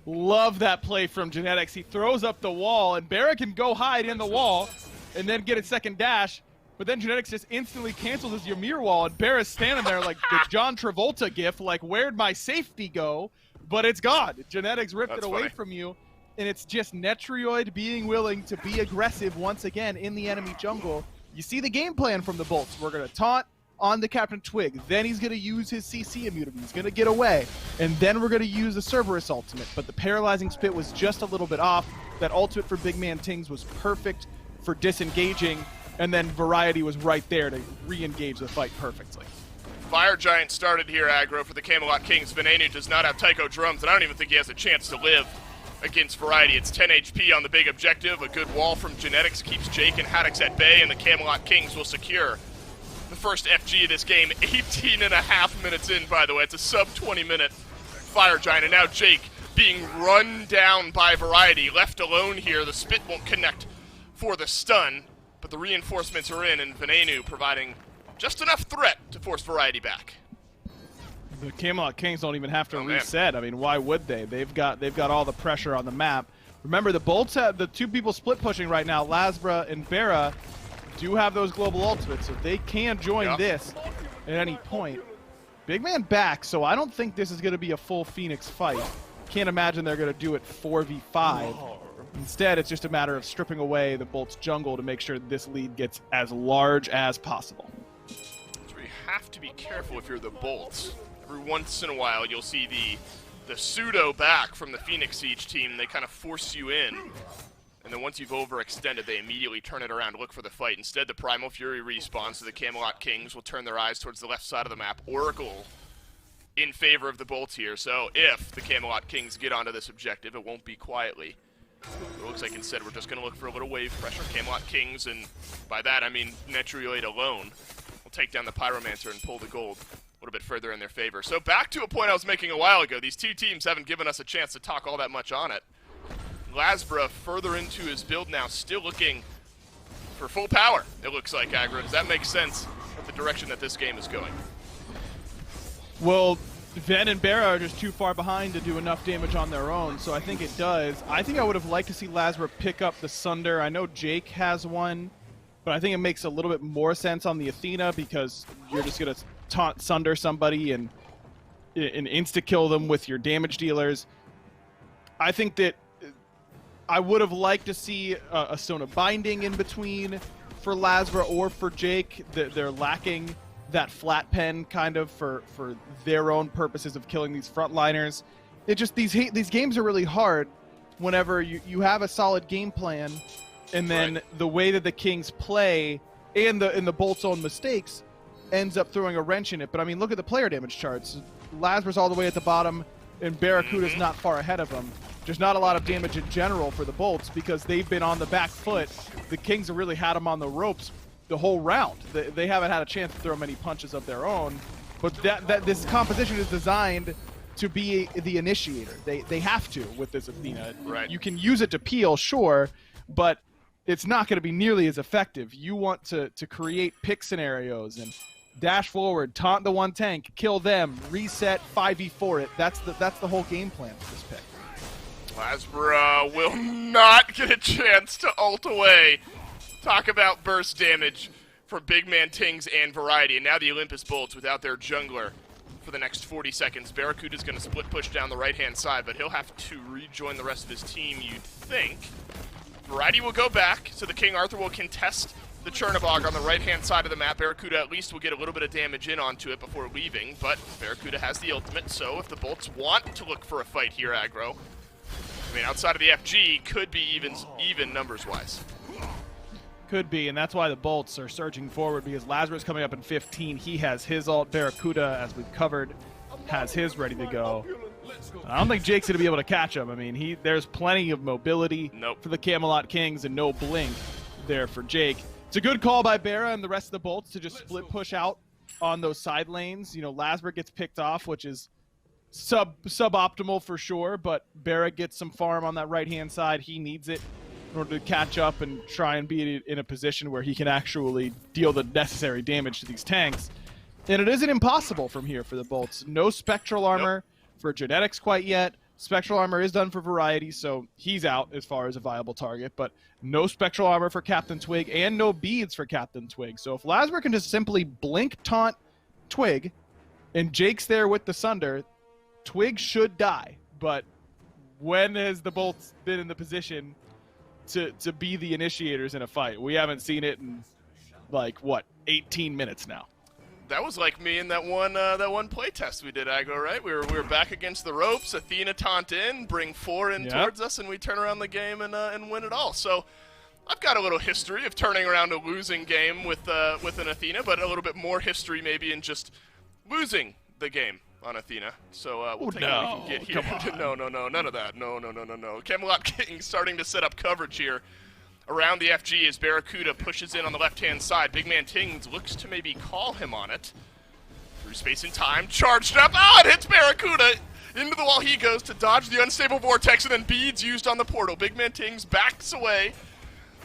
Love that play from Genetics. He throws up the wall, and Barra can go hide in the wall and then get a second dash, but then Genetics just instantly cancels his Ymir wall, and Barra's standing there like the John Travolta gif, like, where'd my safety go? But it's gone. Genetics ripped it away from you, and it's just Netrioid being willing to be aggressive once again in the enemy jungle. You see the game plan from the Bolts. We're going to taunt on the Captain Twig. Then he's going to use his CC immunity. He's going to get away. And then we're going to use the Cerberus ultimate. But the paralyzing spit was just a little bit off. That ultimate for Big Man Tings was perfect for disengaging. And then Variety was right there to re-engage the fight perfectly. Fire Giant started here aggro for the Camelot Kings. Venenu does not have Tycho drums, and I don't even think he has a chance to live against Variety. It's 10 HP on the big objective. A good wall from Genetics keeps Jake and Haddix at bay, and the Camelot Kings will secure the first FG of this game. 18.5 minutes in, by the way. It's a sub-20-minute Fire Giant, and now Jake being run down by Variety. Left alone here. The spit won't connect for the stun, but the reinforcements are in, and Venenu providing just enough threat to force Variety back. The Camelot Kings don't even have to reset. I mean, why would they? They've got all the pressure on the map. Remember, the Bolts have the two people split pushing right now. Lasbra and Barra do have those global ultimates, so they can join this at any point. Big Man back, so I don't think this is going to be a full Phoenix fight. Can't imagine they're going to do it 4v5. Instead, it's just a matter of stripping away the Bolts jungle to make sure this lead gets as large as possible. So you have to be careful if you're the Bolts. Every once in a while, you'll see the pseudo back from the Phoenix Siege team. They kind of force you in. And then once you've overextended, they immediately turn it around, look for the fight. Instead, the Primal Fury respawns, so the Camelot Kings will turn their eyes towards the left side of the map. Oracle in favor of the Bolts here. So if the Camelot Kings get onto this objective, it won't be quietly. It looks like instead we're just going to look for a little wave pressure. Camelot Kings, and by that I mean Netrioid alone, will take down the Pyromancer and pull the gold a little bit further in their favor. So back to a point I was making a while ago. These two teams haven't given us a chance to talk all that much on it. Lasbra further into his build now, still looking for full power, it looks like, Aggro. Does that make sense of the direction that this game is going? Well, Ven and Barra are just too far behind to do enough damage on their own, so I think it does. I think I would have liked to see Lazra pick up the Sunder. I know Jake has one, but I think it makes a little bit more sense on the Athena because you're just going to taunt Sunder somebody and insta-kill them with your damage dealers. I think that I would have liked to see a Stone of Binding in between for Lazra or for Jake. They're lacking that flat pen kind of for their own purposes of killing these frontliners. It just these games are really hard whenever you have a solid game plan and then the way that the Kings play and the Bolt's own mistakes ends up throwing a wrench in it. But I mean, look at the player damage charts. Lazra's all the way at the bottom and Barracuda's not far ahead of him. There's not a lot of damage in general for the Bolts because they've been on the back foot. The Kings have really had them on the ropes the whole round. They haven't had a chance to throw many punches of their own, but this composition is designed to be the initiator. They have to with this Athena. Right. You can use it to peel, sure, but it's not going to be nearly as effective. You want to create pick scenarios and dash forward, taunt the one tank, kill them, reset, 5v4 it. That's the whole game plan for this pick. Lazra will not get a chance to ult away. Talk about burst damage from Big Man Tings and Variety. And now the Olympus Bolts without their jungler for the next 40 seconds. Barracuda's going to split push down the right-hand side, but he'll have to rejoin the rest of his team, you'd think. Variety will go back, so the King Arthur will contest the Chernabog on the right-hand side of the map. Barracuda at least will get a little bit of damage in onto it before leaving, but Barracuda has the ultimate, so if the Bolts want to look for a fight here, aggro, I mean, outside of the FG, could be even numbers-wise. Could be, and that's why the Bolts are surging forward because Lazarus coming up in 15. He has his ult. Barracuda, as we've covered, has his ready to go. I don't think Jake's going to be able to catch him. I mean, there's plenty of mobility for the Camelot Kings and no blink there for Jake. It's a good call by Barra and the rest of the Bolts to just split push out on those side lanes. You know, Lazarus gets picked off, which is suboptimal for sure, but Barra gets some farm on that right-hand side. He needs it in order to catch up and try and be in a position where he can actually deal the necessary damage to these tanks. And it isn't impossible from here for the Bolts. No Spectral Armor for Genetics quite yet. Spectral Armor is done for Variety, so he's out as far as a viable target, but no Spectral Armor for Captain Twig and no beads for Captain Twig. So if Lazarus can just simply blink taunt Twig and Jake's there with the Sunder, Twig should die. But when has the Bolts been in the position to be the initiators in a fight? We haven't seen it in, like, what, 18 minutes now. That was like me in that one playtest we did, aggro, right? We were back against the ropes, Athena taunt in, bring 4 in towards us, and we turn around the game and win it all. So I've got a little history of turning around a losing game with an Athena, but a little bit more history maybe in just losing the game on Athena. So we'll take what we can get here. No, none of that. No. Camelot King starting to set up coverage here around the FG as Barracuda pushes in on the left-hand side. Big Man Tings looks to maybe call him on it. Through space and time, charged up. Oh, it hits Barracuda! Into the wall he goes to dodge the unstable vortex, and then beads used on the portal. Big Man Tings backs away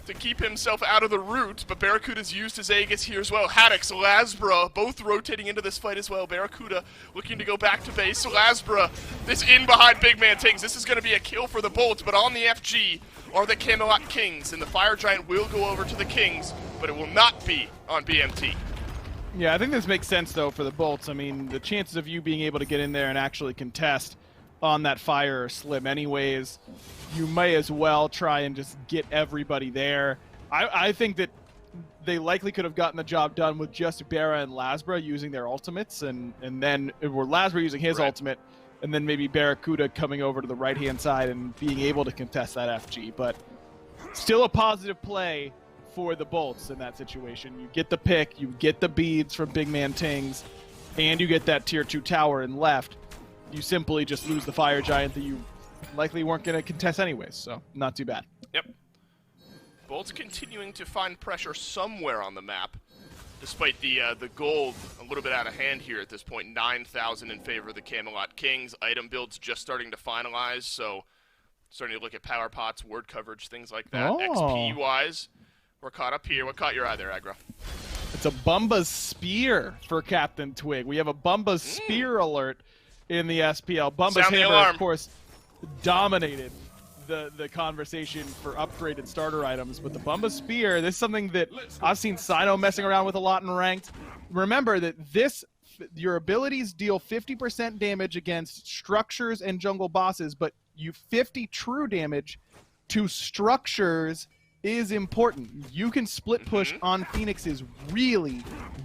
to keep himself out of the route, but Barracuda's used his Aegis here as well. Haddix, Lazra, both rotating into this fight as well. Barracuda looking to go back to base. Lazra, this in behind Big Man Tings. This is going to be a kill for the Bolts, but on the FG are the Camelot Kings, and the Fire Giant will go over to the Kings, but it will not be on BMT. Yeah, I think this makes sense, though, for the Bolts. I mean, the chances of you being able to get in there and actually contest on that fire are slim anyways. You may as well try and just get everybody there. I think that they likely could have gotten the job done with just Barra and Lazra using their ultimates, and then or Lazra using his ultimate, and then maybe Barracuda coming over to the right-hand side and being able to contest that FG. But still a positive play for the Bolts in that situation. You get the pick, you get the beads from Big Man Tings, and you get that tier 2 tower in left. You simply just lose the Fire Giant that you likely weren't going to contest anyways, so not too bad. Yep. Bolts continuing to find pressure somewhere on the map, despite the gold a little bit out of hand here at this point. 9,000 in favor of the Camelot Kings. Item builds just starting to finalize, so starting to look at power pots, word coverage, things like that. XP-wise, we're caught up here. What caught your eye there, aggro? It's a Bumba's Spear for Captain Twig. We have a Bumba's Spear alert in the SPL. Bumba's Sound the Hammer, alarm. of course, dominated the conversation for upgraded starter items, but the Bumba Spear, this is something that I've seen Sino messing around with a lot in ranked. Remember that your abilities deal 50% damage against structures and jungle bosses, but you 50 true damage to structures is important. You can split push on Phoenixes really,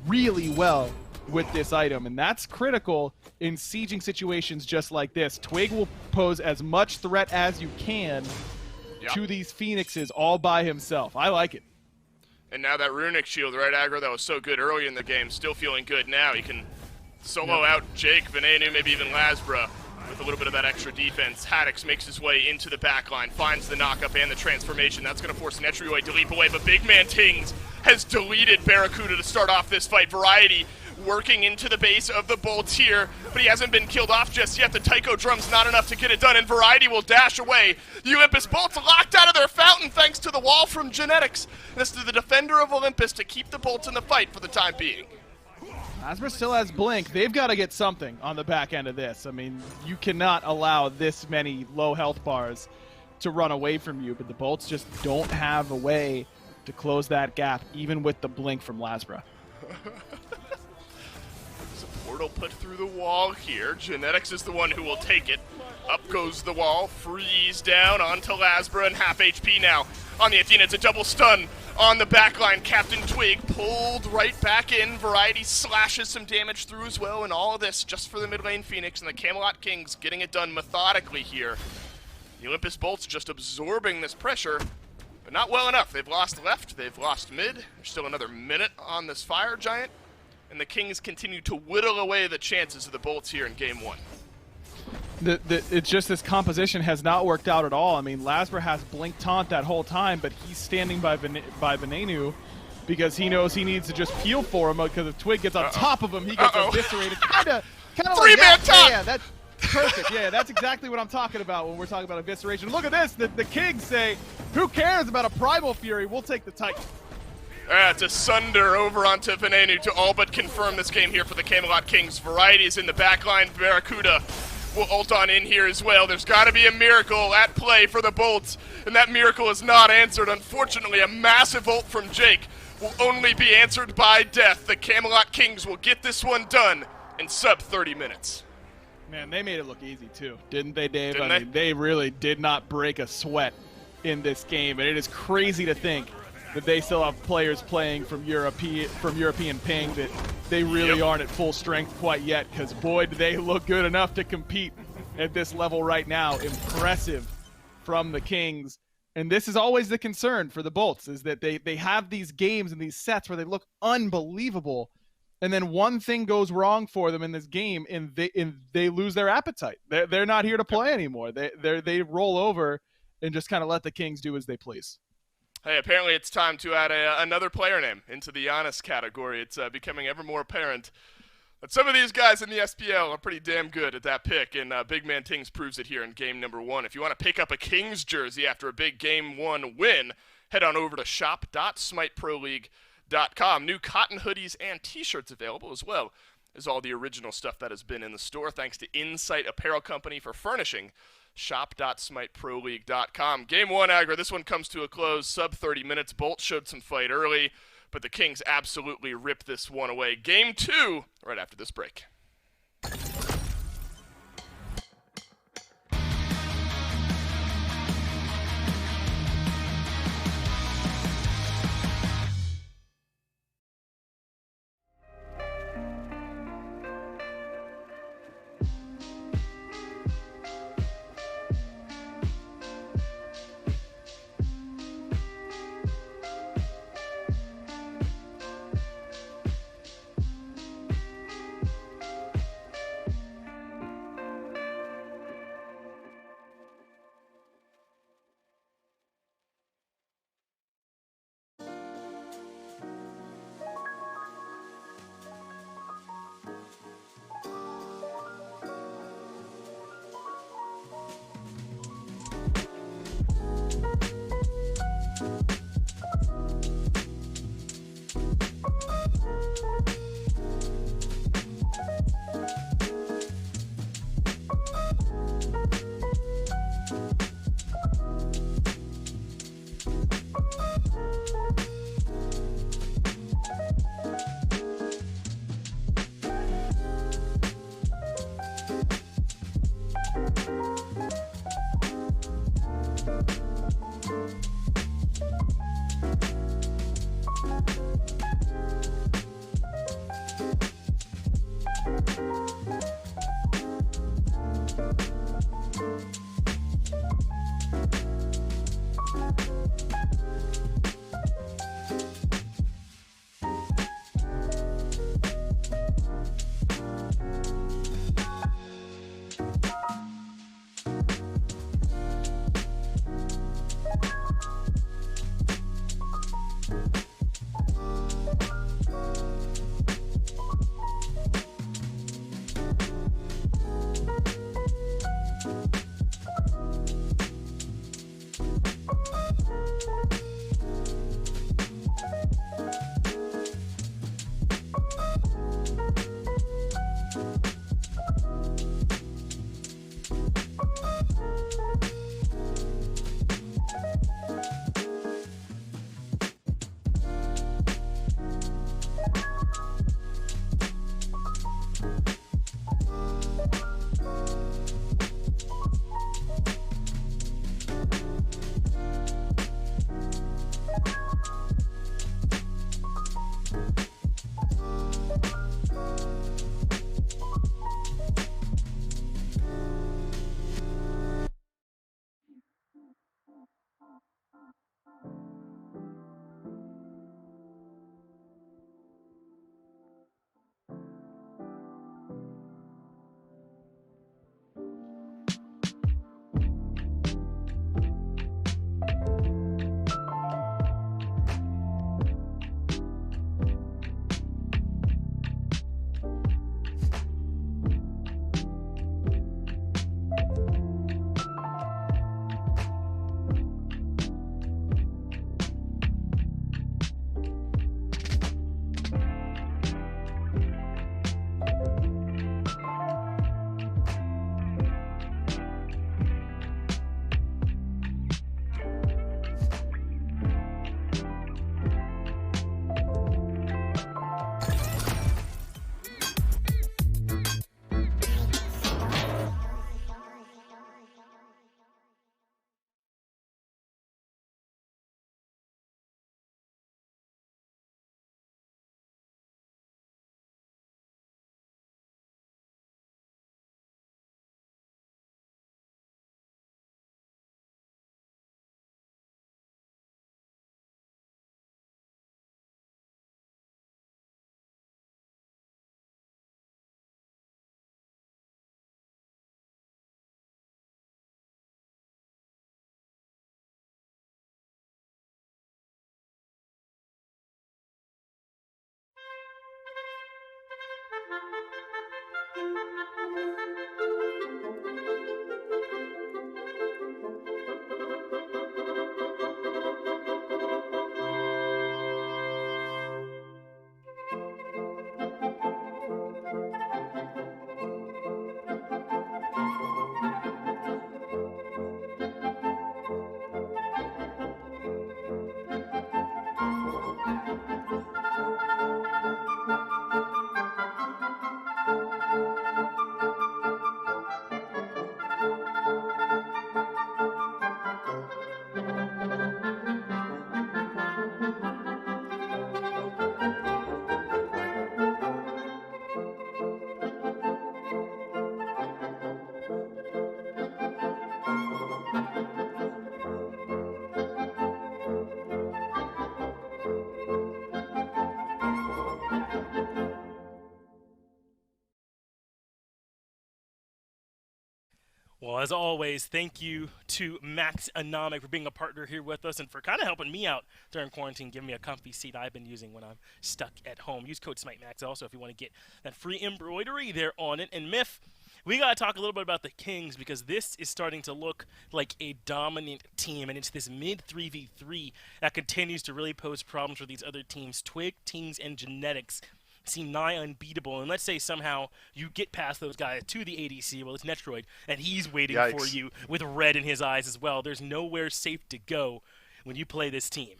really well with this item, and that's critical in sieging situations just like this. Twig will pose as much threat as you can to these Phoenixes all by himself. I like it. And now that runic shield, right, aggro, that was so good early in the game, still feeling good now. He can solo out Jake, Venenu, maybe even Lasbra with a little bit of that extra defense. Haddix makes his way into the backline, finds the knockup and the transformation. That's going to force Netrioid to leap away, but Big Man Tings has deleted Barracuda to start off this fight. Variety working into the base of the Bolts here, but he hasn't been killed off just yet. The Taiko drum's not enough to get it done, and Variety will dash away. The Olympus Bolts locked out of their fountain thanks to the wall from Genetics. This is the defender of Olympus to keep the Bolts in the fight for the time being. Lasbra still has Blink. They've got to get something on the back end of this. I mean, you cannot allow this many low health bars to run away from you, but the Bolts just don't have a way to close that gap, even with the Blink from Lasbra. Portal put through the wall here. Genetics is the one who will take it. Up goes the wall. Freeze down onto Lasbra and half HP now. On the Athena, it's a double stun on the backline. Captain Twig pulled right back in. Variety slashes some damage through as well, and all of this just for the mid lane Phoenix, and the Camelot Kings getting it done methodically here. The Olympus Bolts just absorbing this pressure, but not well enough. They've lost left, they've lost mid. There's still another minute on this Fire Giant, and the Kings continue to whittle away the chances of the Bolts here in game one. It's just this composition has not worked out at all. I mean, Lasbra has Blink Taunt that whole time, but he's standing by Venenu because he knows he needs to just peel for him, because if Twig gets on top of him, he gets eviscerated. Kind of Three-man taunt! Yeah, that's perfect. Yeah, that's exactly what I'm talking about when we're talking about evisceration. Look at this. The Kings say, who cares about a Primal Fury? We'll take the Titan. To Sunder over onto Venenu to all but confirm this game here for the Camelot Kings. Variety is in the backline. Barracuda will ult on in here as well. There's got to be a miracle at play for the Bolts, and that miracle is not answered. Unfortunately, a massive ult from Jake will only be answered by death. The Camelot Kings will get this one done in sub 30 minutes. Man, they made it look easy too, didn't they, Dave? Didn't I mean, they really did not break a sweat in this game, and it is crazy to think that they still have players playing from European ping that they really aren't at full strength quite yet, because boy, do they look good enough to compete at this level right now. Impressive from the Kings. And this is always the concern for the Bolts, is that they have these games and these sets where they look unbelievable, and then one thing goes wrong for them in this game, and they lose their appetite. They're not here to play anymore. They roll over and just kind of let the Kings do as they please. Hey, apparently it's time to add another player name into the Giannis category. It's becoming ever more apparent that some of these guys in the SPL are pretty damn good at that pick, and Big Man Tings proves it here in game number one. If you want to pick up a Kings jersey after a big game one win, head on over to shop.smiteproleague.com. New cotton hoodies and t-shirts available, as well as all the original stuff that has been in the store. Thanks to Insight Apparel Company for furnishing shop.smiteproleague.com. Game one, aggro. This one comes to a close, sub 30 minutes. Bolt showed some fight early, but the Kings absolutely ripped this one away. Game two, right after this break. Well, as always, thank you to Max Anomic for being a partner here with us and for kind of helping me out during quarantine, giving me a comfy seat I've been using when I'm stuck at home. Use code SMITEMAX also if you want to get that free embroidery there on it. And Myth, we got to talk a little bit about the Kings because this is starting to look like a dominant team, and it's this mid 3v3 that continues to really pose problems for these other teams. Twig, Tings, and Genetics seem nigh unbeatable, and let's say somehow you get past those guys to the ADC, well, it's Netroid, and he's waiting for you with red in his eyes as well. There's nowhere safe to go when you play this team.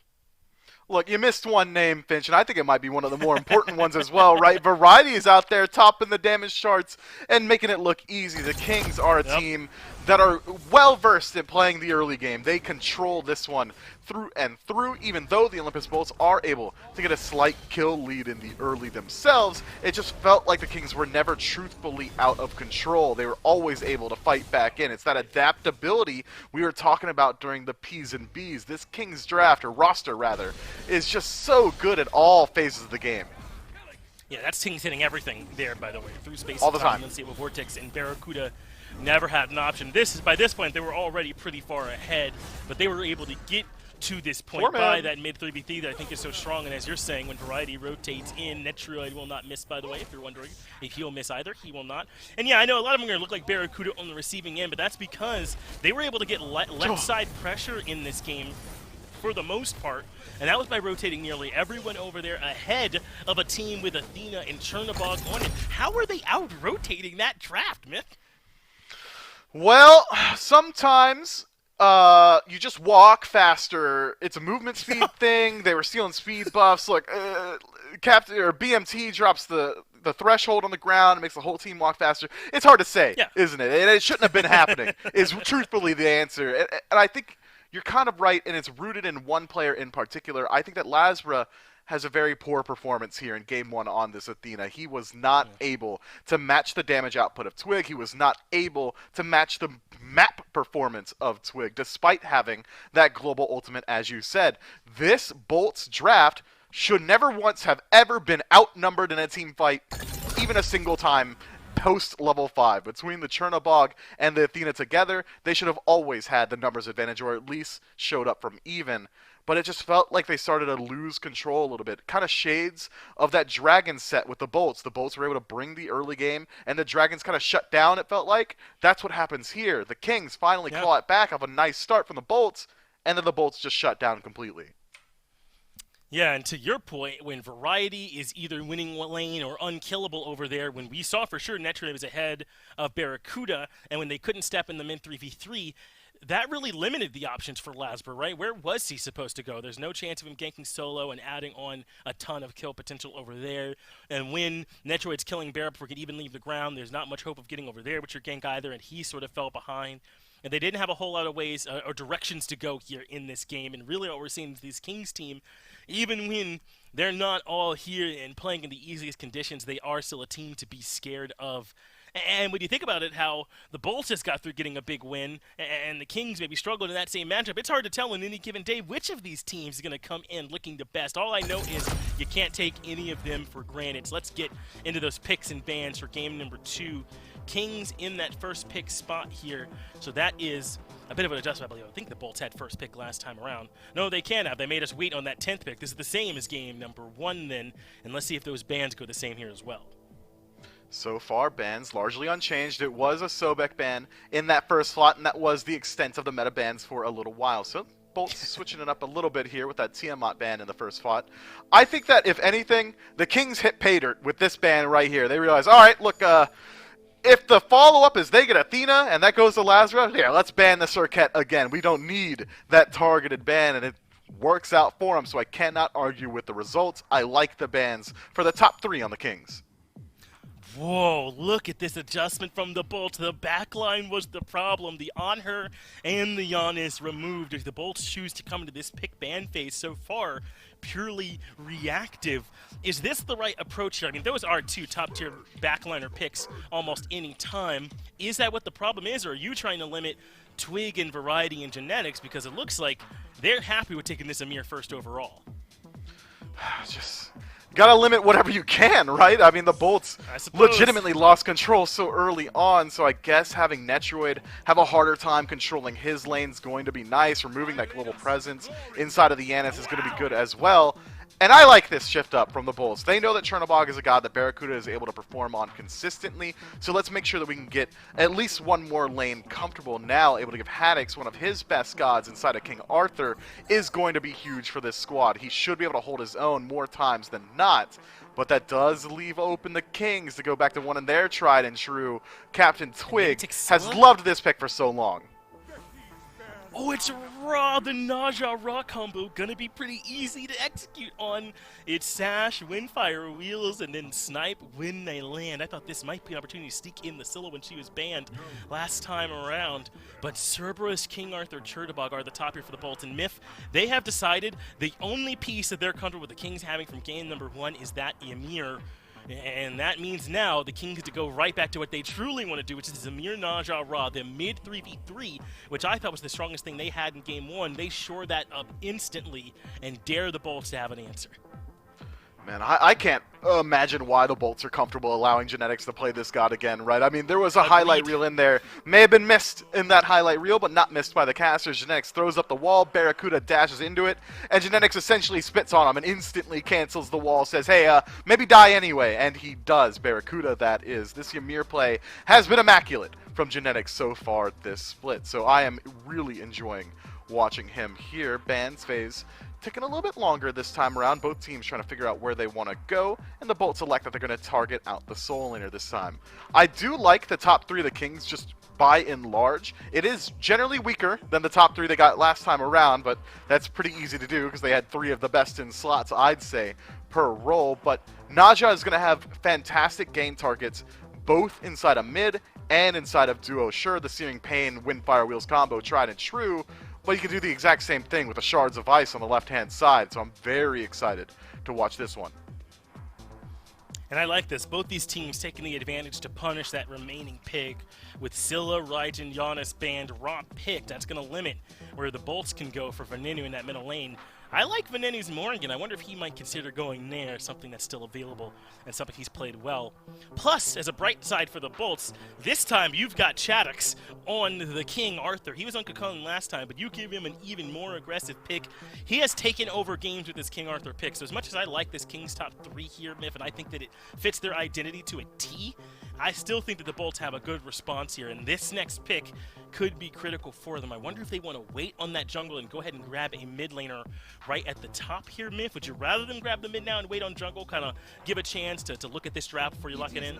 Look, you missed one name, Finch, and I think it might be one of the more important ones as well, right? Variety is out there topping the damage charts and making it look easy. The Kings are a team that are well-versed in playing the early game. They control this one through and through, even though the Olympus Bolts are able to get a slight kill lead in the early themselves. It just felt like the Kings were never truthfully out of control. They were always able to fight back in. It's that adaptability we were talking about during the P's and B's. This Kings draft, or roster rather, is just so good at all phases of the game. Yeah, that's Kings hitting everything there, by the way, through space all the and time. Unstable Vortex, and Barracuda never had an option. By this point, they were already pretty far ahead, but they were able to get to this point by that mid 3v3 that I think is so strong. And as you're saying, when Variety rotates in, Netroid will not miss, by the way, if you're wondering if he'll miss either. He will not. And yeah, I know a lot of them are going to look like Barracuda on the receiving end, but that's because they were able to get left side pressure in this game for the most part, and that was by rotating nearly everyone over there ahead of a team with Athena and Chernobog on it. How are they out-rotating that draft, Myth? Well, sometimes you just walk faster. It's a movement speed thing. They were stealing speed buffs. Look, Captain or BMT drops the threshold on the ground and makes the whole team walk faster. It's hard to say, isn't it? And it shouldn't have been happening, is truthfully the answer. And I think you're kind of right, and it's rooted in one player in particular. I think that Lazra has a very poor performance here in Game 1 on this Athena. He was not able to match the damage output of Twig. He was not able to match the map performance of Twig, despite having that global ultimate, as you said. This Bolts draft should never once have ever been outnumbered in a team fight, even a single time, post level 5. Between the Chernobog and the Athena together, they should have always had the numbers advantage, or at least showed up from even. But it just felt like they started to lose control a little bit. Kind of shades of that Dragon set with the Bolts. The Bolts were able to bring the early game, and the Dragons kind of shut down, it felt like. That's what happens here. The Kings finally claw it back off a nice start from the Bolts, and then the Bolts just shut down completely. Yeah, and to your point, when Variety is either winning one lane or unkillable over there, when we saw for sure Netroid was ahead of Barracuda, and when they couldn't step in the min 3v3, that really limited the options for Lazber, right? Where was he supposed to go? There's no chance of him ganking solo and adding on a ton of kill potential over there. And when Netroid's killing Barra before he could even leave the ground, there's not much hope of getting over there with your gank either, and he sort of fell behind. And they didn't have a whole lot of ways or directions to go here in this game. And really what we're seeing is this Kings team, even when they're not all here and playing in the easiest conditions, they are still a team to be scared of. And when you think about it, how the Bolts just got through getting a big win, and the Kings maybe struggled in that same matchup, it's hard to tell on any given day which of these teams is going to come in looking the best. All I know is you can't take any of them for granted. So let's get into those picks and bans for game number 2. Kings in that first pick spot here. So that is a bit of an adjustment, I believe. I think the Bolts had first pick last time around. No, they can have. They made us wait on that 10th pick. This is the same as game number 1 then, and let's see if those bans go the same here as well. So far, bans largely unchanged. It was a Sobek ban in that first slot, and that was the extent of the meta bans for a little while. So Bolts switching it up a little bit here with that Tiamat ban in the first slot. I think that, if anything, the Kings hit pay dirt with this ban right here. They realize, all right, look, if the follow-up is they get Athena and that goes to Lazarus, yeah, let's ban the Circuit again. We don't need that targeted ban, and it works out for them, so I cannot argue with the results. I like the bans for the top 3 on the Kings. Whoa, look at this adjustment from the Bolts. The backline was the problem. The On-Her and the Giannis removed. If the Bolts choose to come into this pick ban phase so far, purely reactive. Is this the right approach here? I mean, those are 2 top-tier backliner picks almost any time. Is that what the problem is, or are you trying to limit Twig and Variety and Genetics? Because it looks like they're happy with taking this Amir first overall. Just gotta limit whatever you can, right? I mean, the Bolts legitimately lost control so early on, so I guess having Netroid have a harder time controlling his lane's going to be nice. Removing that global presence inside of the Yanis is going to be good as well. And I like this shift up from the Bolts. They know that Chernobog is a god that Barracuda is able to perform on consistently, so let's make sure that we can get at least one more lane comfortable now. Able to give Haddix one of his best gods inside of King Arthur is going to be huge for this squad. He should be able to hold his own more times than not, but that does leave open the Kings to go back to one of their tried and true. Captain Twig has loved this pick for so long. Oh, it's Raw, the Naja Raw combo. Gonna be pretty easy to execute on. It's Sash, win Fire Wheels, and then Snipe, win they land. I thought this might be an opportunity to sneak in the Scylla when she was banned last time around. But Cerberus, King Arthur, Churtabog are the top here for the Bolton Myth. They have decided the only piece that they're comfortable with the Kings having from game number 1 is that Ymir. And that means now the Kings get to go right back to what they truly want to do, which is Ymir Naja Ra, the mid 3v3, which I thought was the strongest thing they had in game 1. They shore that up instantly and dare the Bolts to have an answer. Man, I can't imagine why the Bolts are comfortable allowing Genetics to play this god again, right? I mean, there was a highlight reel in there. May have been missed in that highlight reel, but not missed by the casters. Genetics throws up the wall, Barracuda dashes into it, and Genetics essentially spits on him and instantly cancels the wall, says, hey, maybe die anyway, and he does. Barracuda, that is. This Ymir play has been immaculate from Genetics so far this split, so I am really enjoying watching him here. Bans phase taking a little bit longer this time around. Both teams trying to figure out where they want to go, and the Bolts select that they're going to target out the Soul Laner this time. I do like the top 3 of the Kings just by and large. It is generally weaker than the top 3 they got last time around, but that's pretty easy to do because they had 3 of the best in slots, I'd say, per role. But Naja is going to have fantastic game targets both inside of mid and inside of duo. Sure, the Searing Pain, Wind Fire Wheels combo, tried and true, but you can do the exact same thing with the Shards of Ice on the left-hand side, so I'm very excited to watch this one. And I like this. Both these teams taking the advantage to punish that remaining pig with Scylla, Raijin, Giannis banned, Raw pick. That's going to limit where the Bolts can go for Venenu in that middle lane. I like Venenu's Morrigan. I wonder if he might consider going there, something that's still available and something he's played well. Plus, as a bright side for the Bolts, this time you've got Chaddix on the King Arthur. He was on Kakun last time, but you give him an even more aggressive pick. He has taken over games with this King Arthur pick. So as much as I like this King's top 3 here, Myth, and I think that it fits their identity to a T, I still think that the Bolts have a good response here, and this next pick could be critical for them. I wonder if they want to wait on that jungle and go ahead and grab a mid laner right at the top here, Myth. Would you rather them grab the mid now and wait on jungle, kind of give a chance to look at this draft before you lock it in?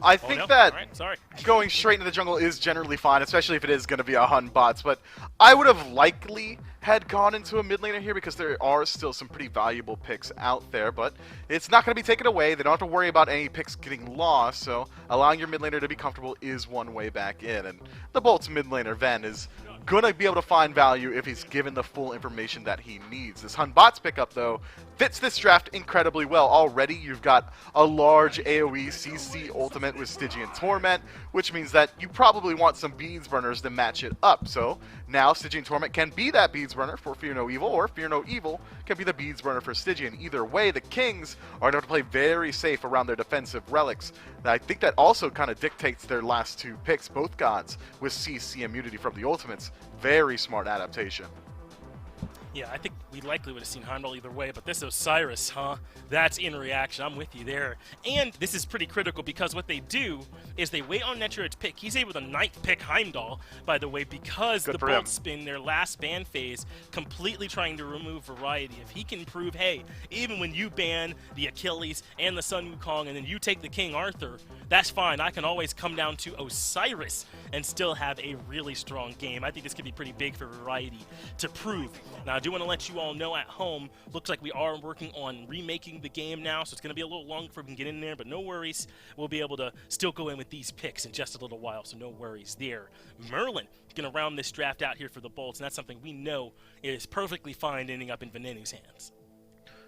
I think that Sorry. going straight into the jungle is generally fine, especially if it is going to be a Hun bots, but I would have likely had gone into a mid laner here because there are still some pretty valuable picks out there, but it's not going to be taken away. They don't have to worry about any picks getting lost, so allowing your mid laner to be comfortable is one way back in, and the Bolts mid laner, Ven, is going to be able to find value if he's given the full information that he needs. This Hun bots pickup, though, fits this draft incredibly well. Already, you've got a large AoE CC ultimate with Stygian Torment, which means that you probably want some beads burners to match it up. So now Stygian Torment can be that beads burner for Fear No Evil, or Fear No Evil can be the beads burner for Stygian. Either way, the Kings are going to play very safe around their defensive relics. And I think that also kind of dictates their last 2 picks, both gods with CC immunity from the ultimates. Very smart adaptation. Yeah, I think we likely would have seen Heimdall either way, but this Osiris, that's in reaction. I'm with you there. And this is pretty critical because what they do is they wait on Netroid's pick. He's able to 9th pick Heimdall, by the way, because the Bolts spin their last ban phase completely trying to remove variety. If he can prove, hey, even when you ban the Achilles and the Sun Wukong and then you take the King Arthur, that's fine. I can always come down to Osiris and still have a really strong game. I think this could be pretty big for variety to prove. Now, I do want to let you all know at home, looks like we are working on remaking the game now, so it's going to be a little long before we can get in there, but no worries. We'll be able to still go in with these picks in just a little while, so no worries there. Merlin going to round this draft out here for the Bolts, and that's something we know is perfectly fine ending up in Venenu's hands.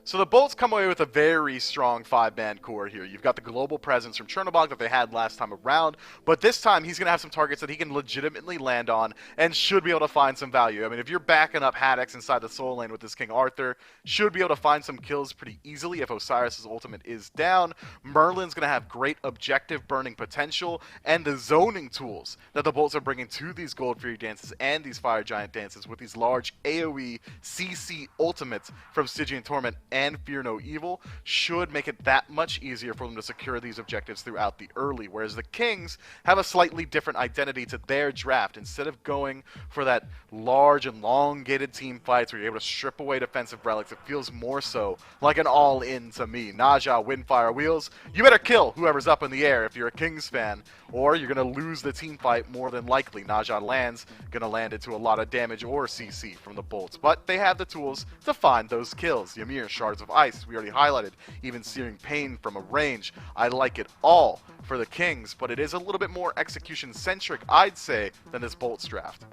So the Bolts come away with a very strong 5-man core here. You've got the global presence from Chernobog that they had last time around, but this time he's going to have some targets that he can legitimately land on and should be able to find some value. I mean, if you're backing up Haddix inside the Soul Lane with this King Arthur, should be able to find some kills pretty easily if Osiris' ultimate is down. Merlin's going to have great objective burning potential, and the zoning tools that the Bolts are bringing to these Gold Fury dances and these Fire Giant dances with these large AoE CC ultimates from Stygian Torment and Fear No Evil should make it that much easier for them to secure these objectives throughout the early, whereas the Kings have a slightly different identity to their draft. Instead of going for that large and elongated team fights where you're able to strip away defensive relics, it feels more so like an all-in to me. Naja, Windfire, Wheels, you better kill whoever's up in the air if you're a Kings fan, or you're going to lose the team fight more than likely. Naja lands, going to land into a lot of damage or CC from the bolts, but they have the tools to find those kills. Ymir, Shards of Ice, we already highlighted, even Searing Pain from a range. I like it all for the Kings, but it is a little bit more execution-centric, I'd say, than this bolts draft.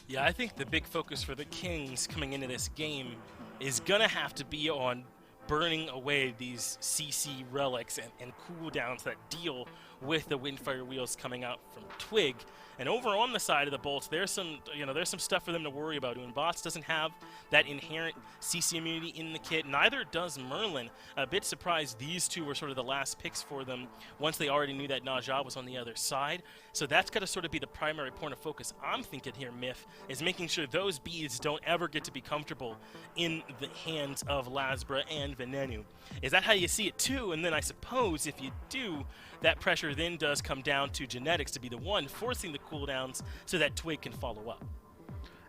Yeah, I think the big focus for the Kings coming into this game is going to have to be on burning away these CC relics and cooldowns that deal with the Windfire Wheels coming out from Twig. And over on the side of the bolts, there's some stuff for them to worry about. Bots doesn't have that inherent CC immunity in the kit. Neither does Merlin. A bit surprised these two were sort of the last picks for them once they already knew that Naja was on the other side. So that's got to sort of be the primary point of focus I'm thinking here, Myth, is making sure those beads don't ever get to be comfortable in the hands of Lasbra and Venenu. Is that how you see it too? And then I suppose if you do, that pressure then does come down to Genetics to be the one forcing the cooldowns so that Twig can follow up.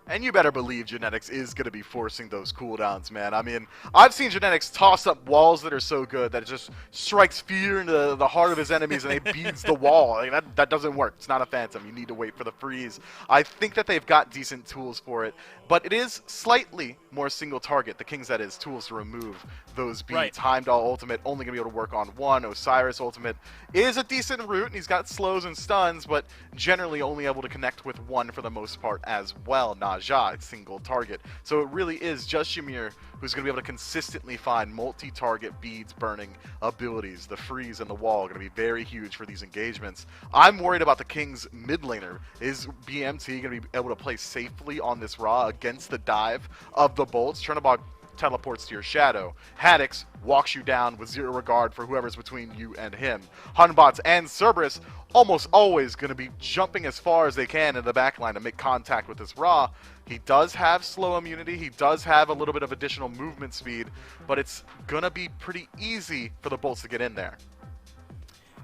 And you better believe Genetics is going to be forcing those cooldowns, man. I mean, I've seen Genetics toss up walls that are so good that it just strikes fear into the heart of his enemies and they beads the wall. Like, that doesn't work. It's not a Phantom. You need to wait for the freeze. I think that they've got decent tools for it, but it is slightly more single target. The Kings, that is, tools to remove those beats. Right. Heimdall ultimate only going to be able to work on one. Osiris ultimate is a decent route, and he's got slows and stuns, but generally only able to connect with one for the most part as well. Naja, single target. So it really is just Ymir who's going to be able to consistently find multi-target beads burning abilities. The freeze and the wall are going to be very huge for these engagements. I'm worried about the Kings mid laner. Is BMT going to be able to play safely on this Ra against the dive of the bolts? Chernobog teleports to your shadow. Haddix walks you down with zero regard for whoever's between you and him. Hunbots and Cerberus almost always going to be jumping as far as they can in the backline to make contact with this Ra. He does have slow immunity. He does have a little bit of additional movement speed, but it's going to be pretty easy for the bolts to get in there.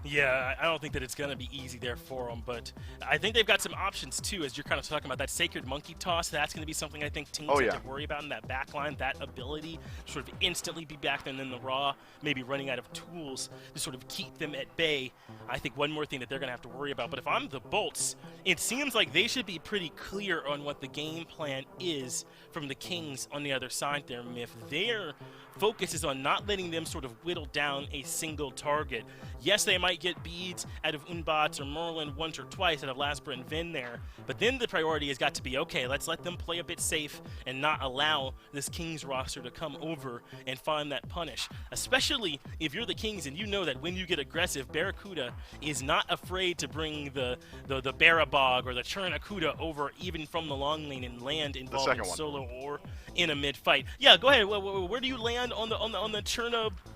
Yeah, I don't think that it's going to be easy there for them, but I think they've got some options too, as you're kind of talking about that Sacred Monkey Toss. That's going to be something I think teams have to worry about in that back line, that ability to sort of instantly be back there, and then the Raw maybe running out of tools to sort of keep them at bay. I think one more thing that they're going to have to worry about. But if I'm the Bolts, it seems like they should be pretty clear on what the game plan is from the Kings on the other side there, Myth. Their focus is on not letting them sort of whittle down a single target. Yes, they might get beads out of Unbots or Merlin once or twice out of Lasbra and Vin there, but then the priority has got to be, okay, let's let them play a bit safe and not allow this Kings roster to come over and find that punish. Especially if you're the Kings and you know that when you get aggressive, Barracuda is not afraid to bring the Barabog or the Chernacuda over even from the long lane and land involved in solo or in a mid fight. Yeah, go ahead. Where do you land on the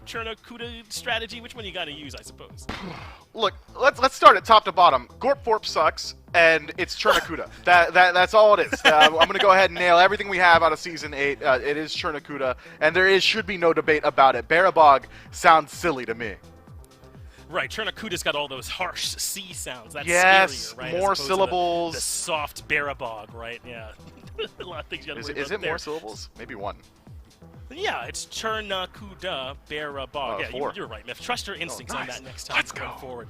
Chernacuda strategy? Which one you got to use, I suppose? Look, let's start at top to bottom. Gorpthorpe sucks, and it's Chernacuda. That's all it is. I'm going to go ahead and nail everything we have out of Season 8. It is Chernacuda, and should be no debate about it. Barabog sounds silly to me. Right, Chernacuda's got all those harsh C sounds. That's scarier, right? More syllables. The soft Barabog, right? Yeah. A lot of things you got to worry about. Is it more syllables? Maybe one. Yeah, it's Chernacuda Barabog. Yeah, four. You're right, Myth. Trust your instincts on that next time. Let's going go forward.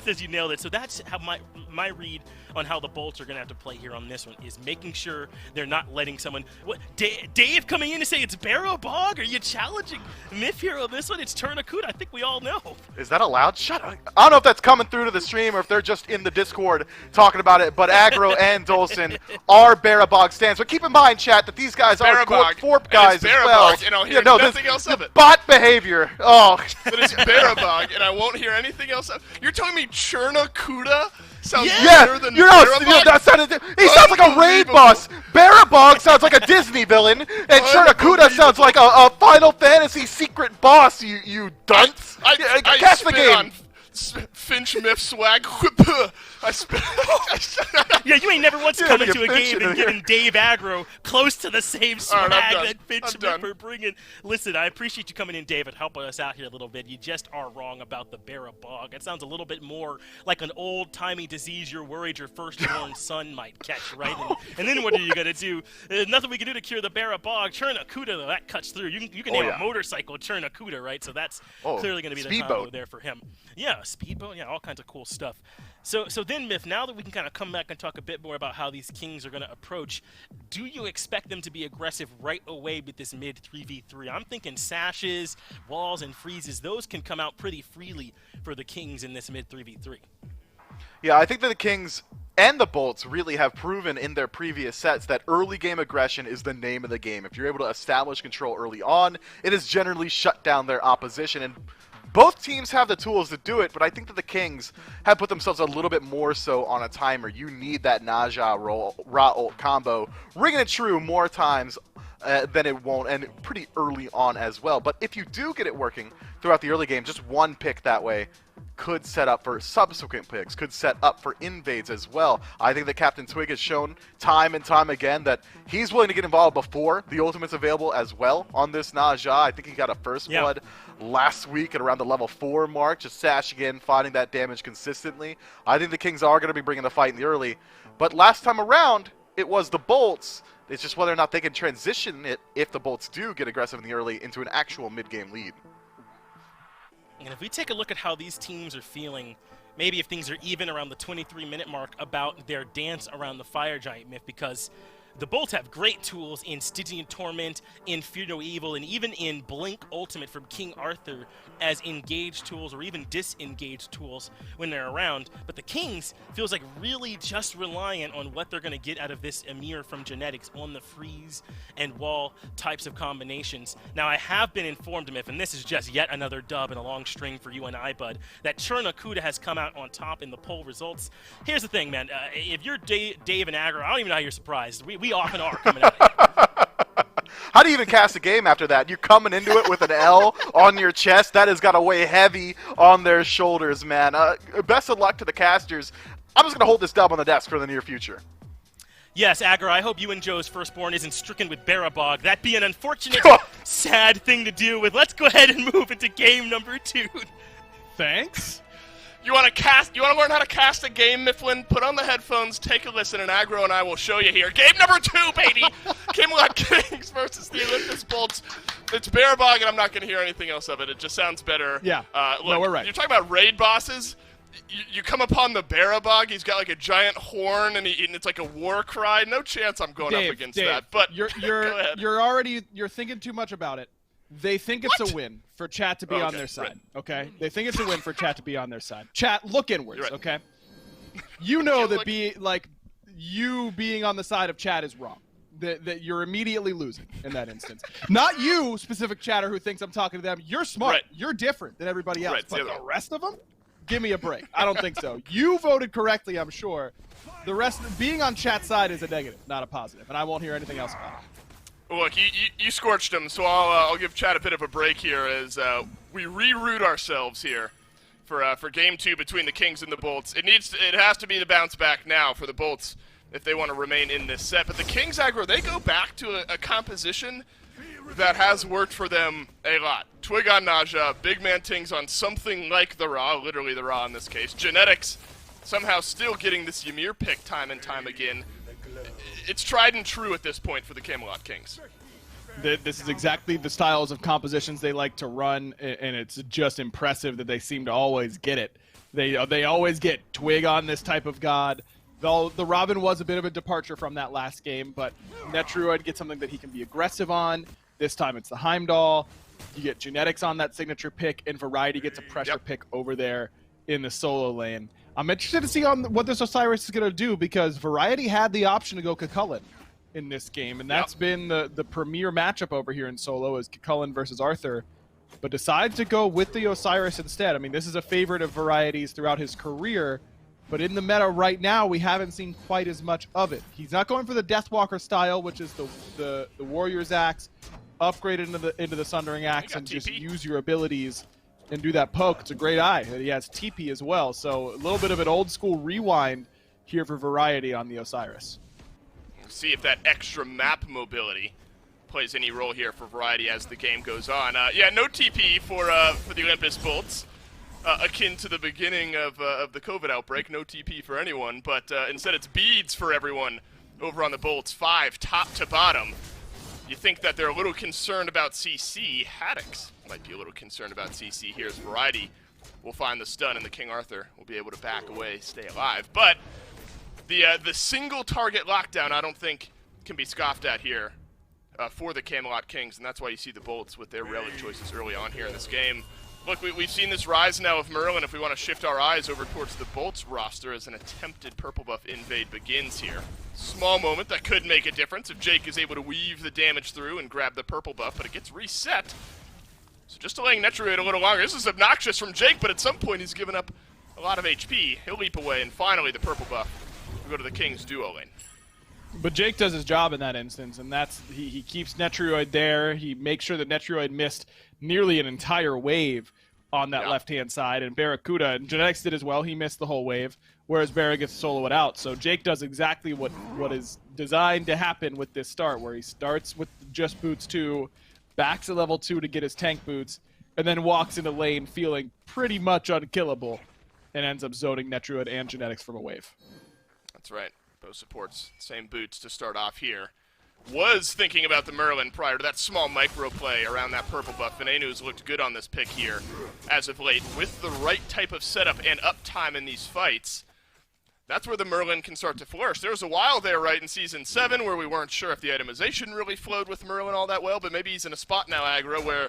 As you nailed it. So that's how my read on how the Bolts are going to have to play here on this one is making sure they're not letting someone. What, Dave coming in to say it's Barabog? Are you challenging Myth here on this one? It's Chernacuda. I think we all know. Is that allowed? Shut up. I don't know if that's coming through to the stream or if they're just in the Discord talking about it, but Aggro and Dolson are Barabog stands. But keep in mind, chat, that these guys are Gorp guys as well. And I'll hear nothing else of it. Bot behavior. Oh. That is Barabog, and I won't hear anything else of it. You're telling me Chernacuda sounds better than Barabog? He sounds like a raid boss. Barabog sounds like a Disney villain, and Chernacuda sounds like a Final Fantasy secret boss, you dunce. I Catch the spit game. on Finch Myth swag. Yeah, you ain't never once come like into a a game and here. given Dave Aggro close to the same swag that Finch done. for bringing. Listen, I appreciate you coming in, David, helping us out here a little bit. You just are wrong about the Barra Bog. It sounds a little bit more like an old-timey disease you're worried your firstborn son might catch, right? And then what are you going to do? Nothing we can do to cure the Barra Bog. Churn Akuda, though, that cuts through. You can name a motorcycle Churn Akuda, right? So that's clearly going to be the combo there for him. Yeah, speedboat, yeah, all kinds of cool stuff. So then, Myth, now that we can kind of come back and talk a bit more about how these Kings are going to approach, do you expect them to be aggressive right away with this mid 3v3? I'm thinking sashes, walls, and freezes. Those can come out pretty freely for the Kings in this mid 3v3. Yeah, I think that the Kings and the Bolts really have proven in their previous sets that early game aggression is the name of the game. If you're able to establish control early on, it has generally shut down their opposition. And both teams have the tools to do it, but I think that the Kings have put themselves a little bit more so on a timer. You need that Naja Ra ult combo, ringing it true more times than it won't, and pretty early on as well. But if you do get it working throughout the early game, just one pick that way could set up for subsequent picks, could set up for invades as well. I think that Captain Twig has shown time and time again that he's willing to get involved before the ultimate's available as well on this Naja. I think he got a first blood last week at around the level 4 mark, just sashing in, finding that damage consistently. I think the Kings are going to be bringing the fight in the early, but last time around, it was the Bolts. It's just whether or not they can transition it, if the Bolts do get aggressive in the early, into an actual mid-game lead. And if we take a look at how these teams are feeling, maybe if things are even around the 23-minute mark about their dance around the Fire Giant, Myth, because the Bolts have great tools in Stygian Torment, in Fear No Evil, and even in Blink Ultimate from King Arthur as engaged tools or even disengaged tools when they're around. But the Kings feels like really just reliant on what they're going to get out of this Emir from Genetics on the freeze and wall types of combinations. Now, I have been informed, Myth, and this is just yet another dub in a long string for you and I, bud, that Churn Akuda has come out on top in the poll results. Here's the thing, man. If you're Dave and Aggro, I don't even know how you're surprised. We often are coming out here. How do you even cast a game after that? You're coming into it with an L on your chest. That has got to weigh heavy on their shoulders, man. Best of luck to the casters. I'm just going to hold this dub on the desk for the near future. Yes, Aggro, I hope you and Joe's firstborn isn't stricken with Barra Bog. That'd be an unfortunate, sad thing to deal with. Let's go ahead and move into game number 2. Thanks. You want to learn how to cast a game, Mifflin? Put on the headphones, take a listen, and Aggro and I will show you here. Game number 2, baby! Camelot Kings versus the Olympus Bolts. It's Barra Bog, and I'm not going to hear anything else of it. It just sounds better. Yeah, look, no, we're right. You're talking about raid bosses. You come upon the Barra Bog, he's got like a giant horn, and it's like a war cry. No chance I'm going up against that. But you're thinking too much about it. They think it's a win for chat to be on their side, okay? They think it's a win for chat to be on their side. Chat, look inwards, okay? You know that you being on the side of chat is wrong. That you're immediately losing in that instance. Not you, specific chatter, who thinks I'm talking to them. You're smart. Right. You're different than everybody else. Right, But the rest of them, give me a break. I don't think so. You voted correctly, I'm sure. The rest, being on chat's side is a negative, not a positive, and I won't hear anything else about it. Look, you scorched him, so I'll give Chad a bit of a break here as we reroute ourselves here for game 2 between the Kings and the Bolts. It has to be the bounce back now for the Bolts if they want to remain in this set. But the Kings, Aggro, they go back to a composition that has worked for them a lot. Twig on Naja, Big Man Tings on something like the Ra, literally the Ra in this case. Genetics somehow still getting this Ymir pick time and time again. It's tried and true at this point for the Camelot Kings. This is exactly the styles of compositions they like to run, and it's just impressive that they seem to always get it. They always get Twig on this type of god. Though the Robin was a bit of a departure from that last game, but Netruid gets something that he can be aggressive on. This time it's the Heimdall. You get Genetics on that signature pick, and Variety gets a pressure pick over there in the solo lane. I'm interested to see what this Osiris is going to do, because Variety had the option to go Cucullin in this game, and that's been the premier matchup over here in solo, is Cucullin versus Arthur, but decides to go with the Osiris instead. I mean, this is a favorite of Variety's throughout his career, but in the meta right now, we haven't seen quite as much of it. He's not going for the Deathwalker style, which is the Warrior's Axe, upgrade into the Sundering Axe, and just use your abilities and do that poke. It's a great eye. He has TP as well, so a little bit of an old school rewind here for variety on the Osiris. Let's see if that extra map mobility plays any role here for variety as the game goes on. Yeah, no TP for the Olympus Bolts. Akin to the beginning of the COVID outbreak, no TP for anyone, but instead it's beads for everyone over on the Bolts, 5 top to bottom. You think that they're a little concerned about CC. Haddix might be a little concerned about CC here as variety will find the stun, and the King Arthur will be able to back away, stay alive. But the single target lockdown I don't think can be scoffed at here for the Camelot Kings, and that's why you see the Bolts with their relic choices early on here in this game. Look, we've seen this rise now of Merlin. If we want to shift our eyes over towards the Bolts roster as an attempted purple buff invade begins here. Small moment that could make a difference if Jake is able to weave the damage through and grab the purple buff, but it gets reset. So just delaying Netroid a little longer. This is obnoxious from Jake, but at some point he's given up a lot of HP. He'll leap away, and finally the purple buff will go to the King's duo lane. But Jake does his job in that instance, and that's he keeps Netroid there. He makes sure that Netroid missed nearly an entire wave on that left-hand side, and Barracuda and Genetics did as well. He missed the whole wave, whereas Barra gets to solo it out. So Jake does exactly what is designed to happen with this start, where he starts with just boots 2, backs to level 2 to get his tank boots, and then walks into lane feeling pretty much unkillable, and ends up zoning Netroid and Genetics from a wave. That's right. Both supports, same boots to start off here. Was thinking about the Merlin prior to that small micro play around that purple buff. Venenu's looked good on this pick here as of late. With the right type of setup and uptime in these fights, that's where the Merlin can start to flourish. There was a while there, right, in Season 7 where we weren't sure if the itemization really flowed with Merlin all that well, but maybe he's in a spot now, Aggro, where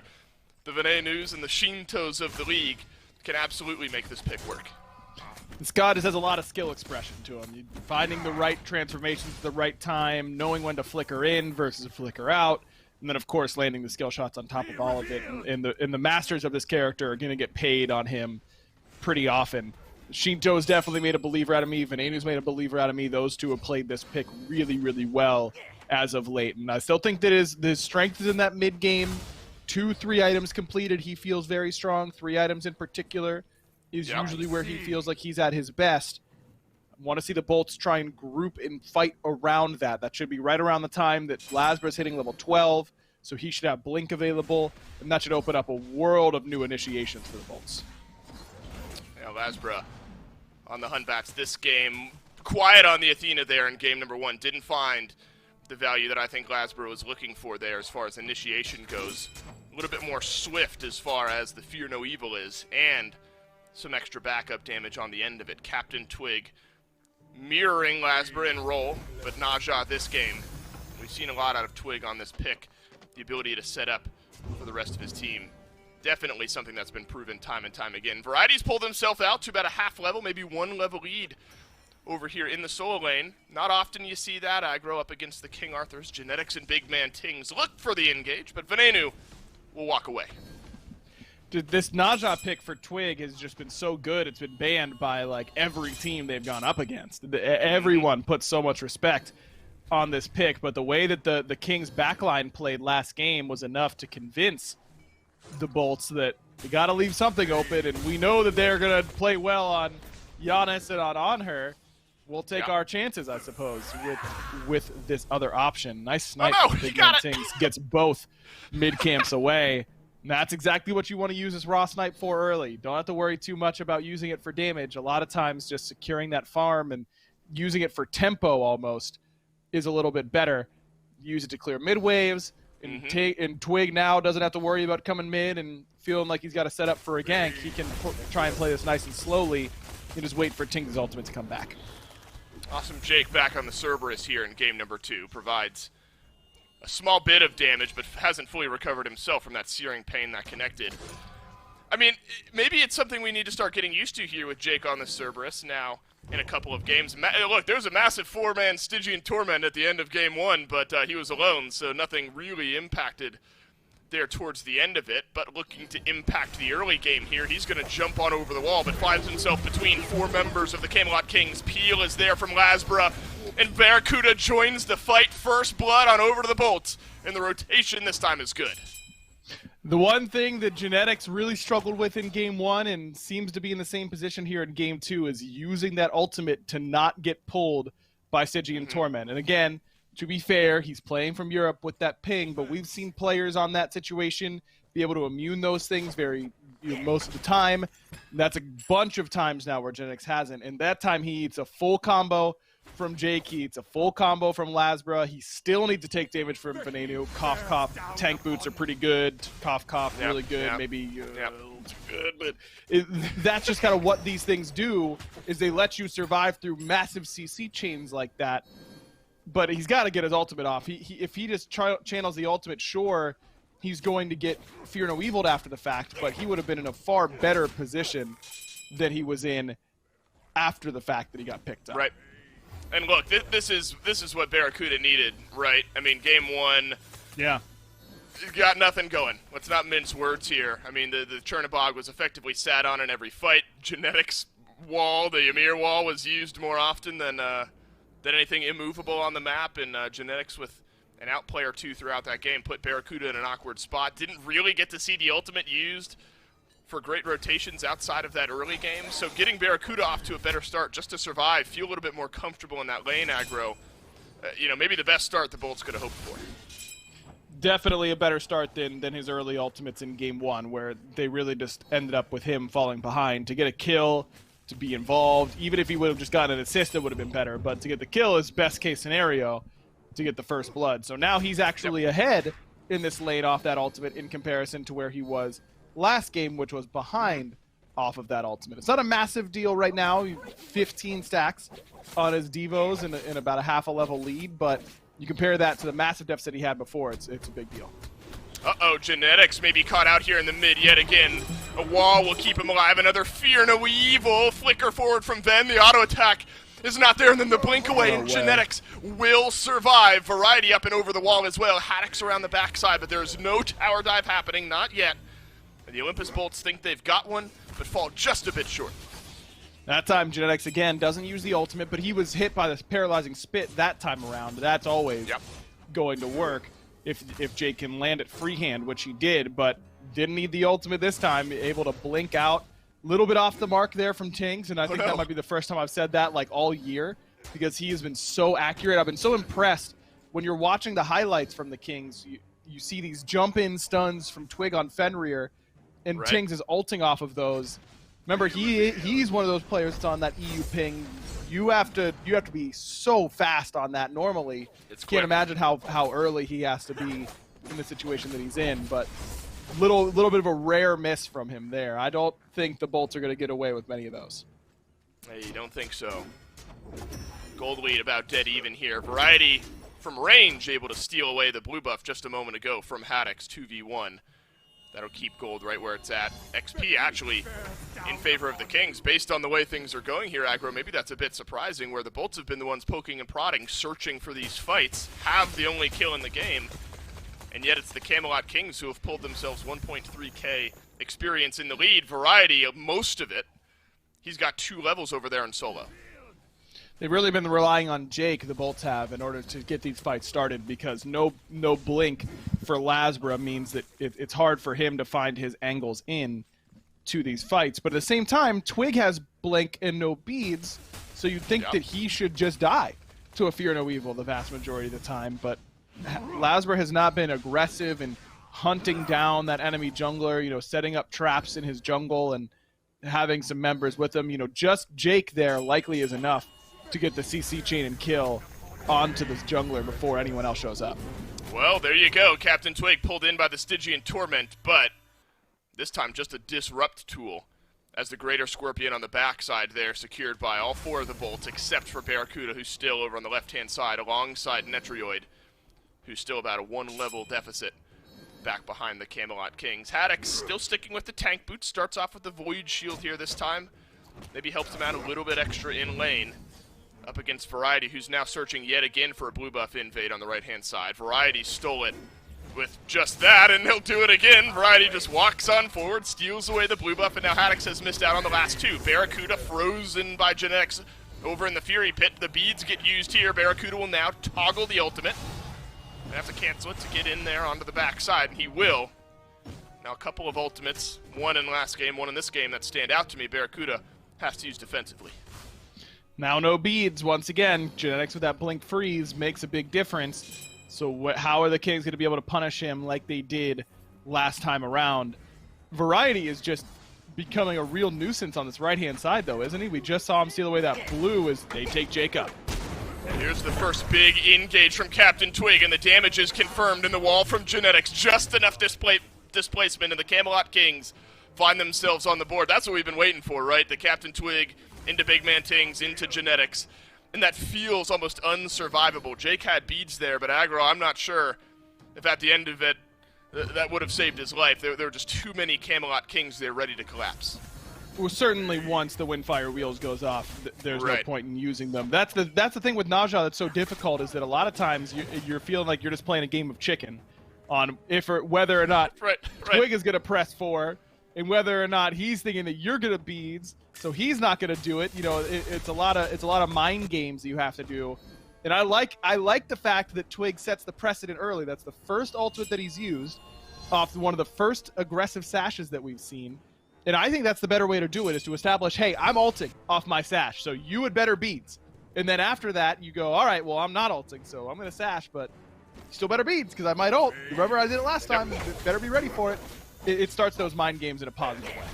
the Venenus and the Shintos of the league can absolutely make this pick work. This god just has a lot of skill expression to him. Finding the right transformations at the right time, knowing when to flicker in versus flicker out, and then of course landing the skill shots on top of all of it. And the masters of this character are going to get paid on him pretty often. Shinto's definitely made a believer out of me. Venenu's made a believer out of me. Those two have played this pick really, really well as of late. And I still think that his strength is in that mid game. 2-3 items completed, he feels very strong. 3 items in particular is usually where he feels like he's at his best. I want to see the Bolts try and group and fight around that. That should be right around the time that Lasbra's hitting level 12, so he should have Blink available, and that should open up a world of new initiations for the Bolts. Yeah, Lasbra on the Hunbats this game. Quiet on the Athena there in game number 1. Didn't find the value that I think Lasbra was looking for there as far as initiation goes. A little bit more swift as far as the Fear No Evil is, and some extra backup damage on the end of it. Captain Twig mirroring Lasbra in role, but Naja this game. We've seen a lot out of Twig on this pick. The ability to set up for the rest of his team. Definitely something that's been proven time and time again. Variety's pulled himself out to about a half level, maybe 1 level lead over here in the solo lane. Not often you see that. Aggro up against the King Arthurs. Genetics and Big Man Tings look for the engage, but Venenu will walk away. Dude, this Naja pick for Twig has just been so good. It's been banned by like every team they've gone up against. Everyone puts so much respect on this pick, but the way that the Kings backline played last game was enough to convince the Bolts that you got to leave something open, and we know that they're going to play well on Giannis and on her. We'll take our chances, I suppose, with this other option. Nice snipe. Oh, no, Big Man Tings gets both mid camps away. And that's exactly what you want to use this raw snipe for early. Don't have to worry too much about using it for damage. A lot of times just securing that farm and using it for tempo almost is a little bit better. Use it to clear mid waves, and Twig now doesn't have to worry about coming mid and feeling like he's got to set up for a gank. He can try and play this nice and slowly and just wait for Tings' ultimate to come back. Awesome Jake back on the Cerberus here in game number 2. Provides a small bit of damage, but hasn't fully recovered himself from that searing pain that connected. I mean, maybe it's something we need to start getting used to here with Jake on the Cerberus now in a couple of games. Look, there was a massive 4-man Stygian Torment at the end of game 1, but he was alone, so nothing really impacted there towards the end of it. But looking to impact the early game here, he's going to jump on over the wall, but finds himself between 4 members of the Camelot Kings. Peel is there from Lasbra, and Barracuda joins the fight. First blood on over to the Bolts, and the rotation this time is good. The one thing that Genetics really struggled with in Game 1 and seems to be in the same position here in Game 2 is using that ultimate to not get pulled by Stygian Torment. And again, to be fair, he's playing from Europe with that ping, but we've seen players on that situation be able to immune those things most of the time. That's a bunch of times now where Genetics hasn't. And that time he eats a full combo from Jake, he eats a full combo from Lasbra. He still needs to take damage from Venenu. Cough, cough. Tank boots are pretty good. Cough, cough, really good. Maybe too good, but that's just kind of what these things do, is they let you survive through massive CC chains like that. But he's got to get his ultimate off. If he just channels the ultimate, sure, he's going to get Fear No Evil'd after the fact, but he would have been in a far better position than he was in after the fact that he got picked up. Right. And look, this is what Barracuda needed, right? I mean, Game 1. Yeah. Got nothing going. Let's not mince words here. I mean, the Chernobog was effectively sat on in every fight. Genetics wall, the Ymir wall, was used more often than anything immovable on the map, and Genetics with an outplay or two throughout that game put Barracuda in an awkward spot. Didn't really get to see the ultimate used for great rotations outside of that early game, so getting Barracuda off to a better start just to survive, feel a little bit more comfortable in that lane aggro, maybe the best start the Bolts could have hoped for. Definitely a better start than his early ultimates in Game 1, where they really just ended up with him falling behind. To get a kill, to be involved, even if he would have just gotten an assist, it would have been better, but to get the kill is best case scenario to get the first blood. So now he's actually ahead in this lane off that ultimate in comparison to where he was last game, which was behind off of that ultimate. It's not a massive deal right now, 15 stacks on his Devos in about a half a level lead, but you compare that to the massive deficit he had before, it's a big deal. Uh-oh, Genetics may be caught out here in the mid yet again. A wall will keep him alive. Another Fear No Evil. Flicker forward from Ven. The auto attack is not there, and then the blink away, and Genetics will survive. Variety up and over the wall as well. Haddock's around the backside, but there's no tower dive happening, not yet. And the Olympus Bolts think they've got one, but fall just a bit short. That time, Genetics, again, doesn't use the ultimate, but he was hit by this paralyzing spit that time around. That's always going to work if Jake can land it freehand, which he did, but didn't need the ultimate this time. Able to blink out. A little bit off the mark there from Tings, and I think that might be the first time I've said that like all year, because he has been so accurate. I've been so impressed when you're watching the highlights from the Kings. You see these jump-in stuns from Twig on Fenrir, and Tings is ulting off of those. Remember, he's one of those players that's on that EU ping. You have to be so fast on that normally. Can't imagine how early he has to be in the situation that he's in, but little bit of a rare miss from him there. I don't think the Bolts are going to get away with many of those. Hey, you don't think so? Gold lead about dead even here. Variety from range able to steal away the blue buff just a moment ago from Haddock's 2v1. That'll keep gold right where it's at. XP actually in favor of the Kings. Based on the way things are going here, Aggro, maybe that's a bit surprising, where the Bolts have been the ones poking and prodding, searching for these fights, have the only kill in the game, and yet it's the Camelot Kings who have pulled themselves 1.3k experience in the lead. Variety of most of it. He's got 2 levels over there in solo. They've really been relying on Jake, the Bolts have, in order to get these fights started, because no blink for Lasbra means that it's hard for him to find his angles in to these fights. But at the same time, Twig has blink and no beads, so you'd think that he should just die to a Fear No Evil the vast majority of the time. But Lasbra has not been aggressive in hunting down that enemy jungler, setting up traps in his jungle and having some members with him. Just Jake there likely is enough to get the CC chain and kill onto this jungler before anyone else shows up. Well, there you go. Captain Twig pulled in by the Stygian Torment, but this time just a disrupt tool, as the Greater Scorpion on the backside there secured by all 4 of the Bolts, except for Barracuda, who's still over on the left-hand side alongside Netrioid, who's still about a 1-level deficit back behind the Camelot Kings. Haddock still sticking with the tank boot, starts off with the Void Shield here this time. Maybe helps him out a little bit extra in lane. Up against Variety, who's now searching yet again for a blue buff invade on the right-hand side. Variety stole it with just that, and he'll do it again. Variety just walks on forward, steals away the blue buff, and now Haddock has missed out on the last 2. Barracuda frozen by Genetics over in the Fury Pit. The beads get used here. Barracuda will now toggle the ultimate. They have to cancel it to get in there onto the backside, and he will. Now, a couple of ultimates, one in last game, one in this game, that stand out to me, Barracuda has to use defensively. Now no beads. Once again, Genetics with that blink freeze makes a big difference. So how are the Kings going to be able to punish him like they did last time around? Variety is just becoming a real nuisance on this right-hand side, though, isn't he? We just saw him steal away that blue as they take Jacob. And here's the first big engage from Captain Twig, and the damage is confirmed in the wall from Genetics. Just enough displacement, and the Camelot Kings find themselves on the board. That's what we've been waiting for, right? The Captain Twig into Big Man Tings, into Genetics. And that feels almost unsurvivable. Jake had beads there, but Aggro, I'm not sure if at the end of it, that would have saved his life. There were just too many Camelot Kings there ready to collapse. Well, certainly once the Windfire Wheels goes off, there's right. no point in using them. That's the thing with Naja that's so difficult, is that a lot of times you're feeling like you're just playing a game of chicken on whether or not Twig is going to press 4, and whether or not he's thinking that you're going to beads, so he's not going to do it. You know, it's a lot of mind games that you have to do. And I like the fact that Twig sets the precedent early. That's the first ultimate that he's used off one of the first aggressive sashes that we've seen. And I think that's the better way to do it, is to establish, hey, I'm ulting off my sash, so you had better beads. And then after that, you go, all right, well, I'm not ulting, so I'm going to sash, but still better beads, because I might ult. Remember I did it last time. Better be ready for it. It starts those mind games in a positive way.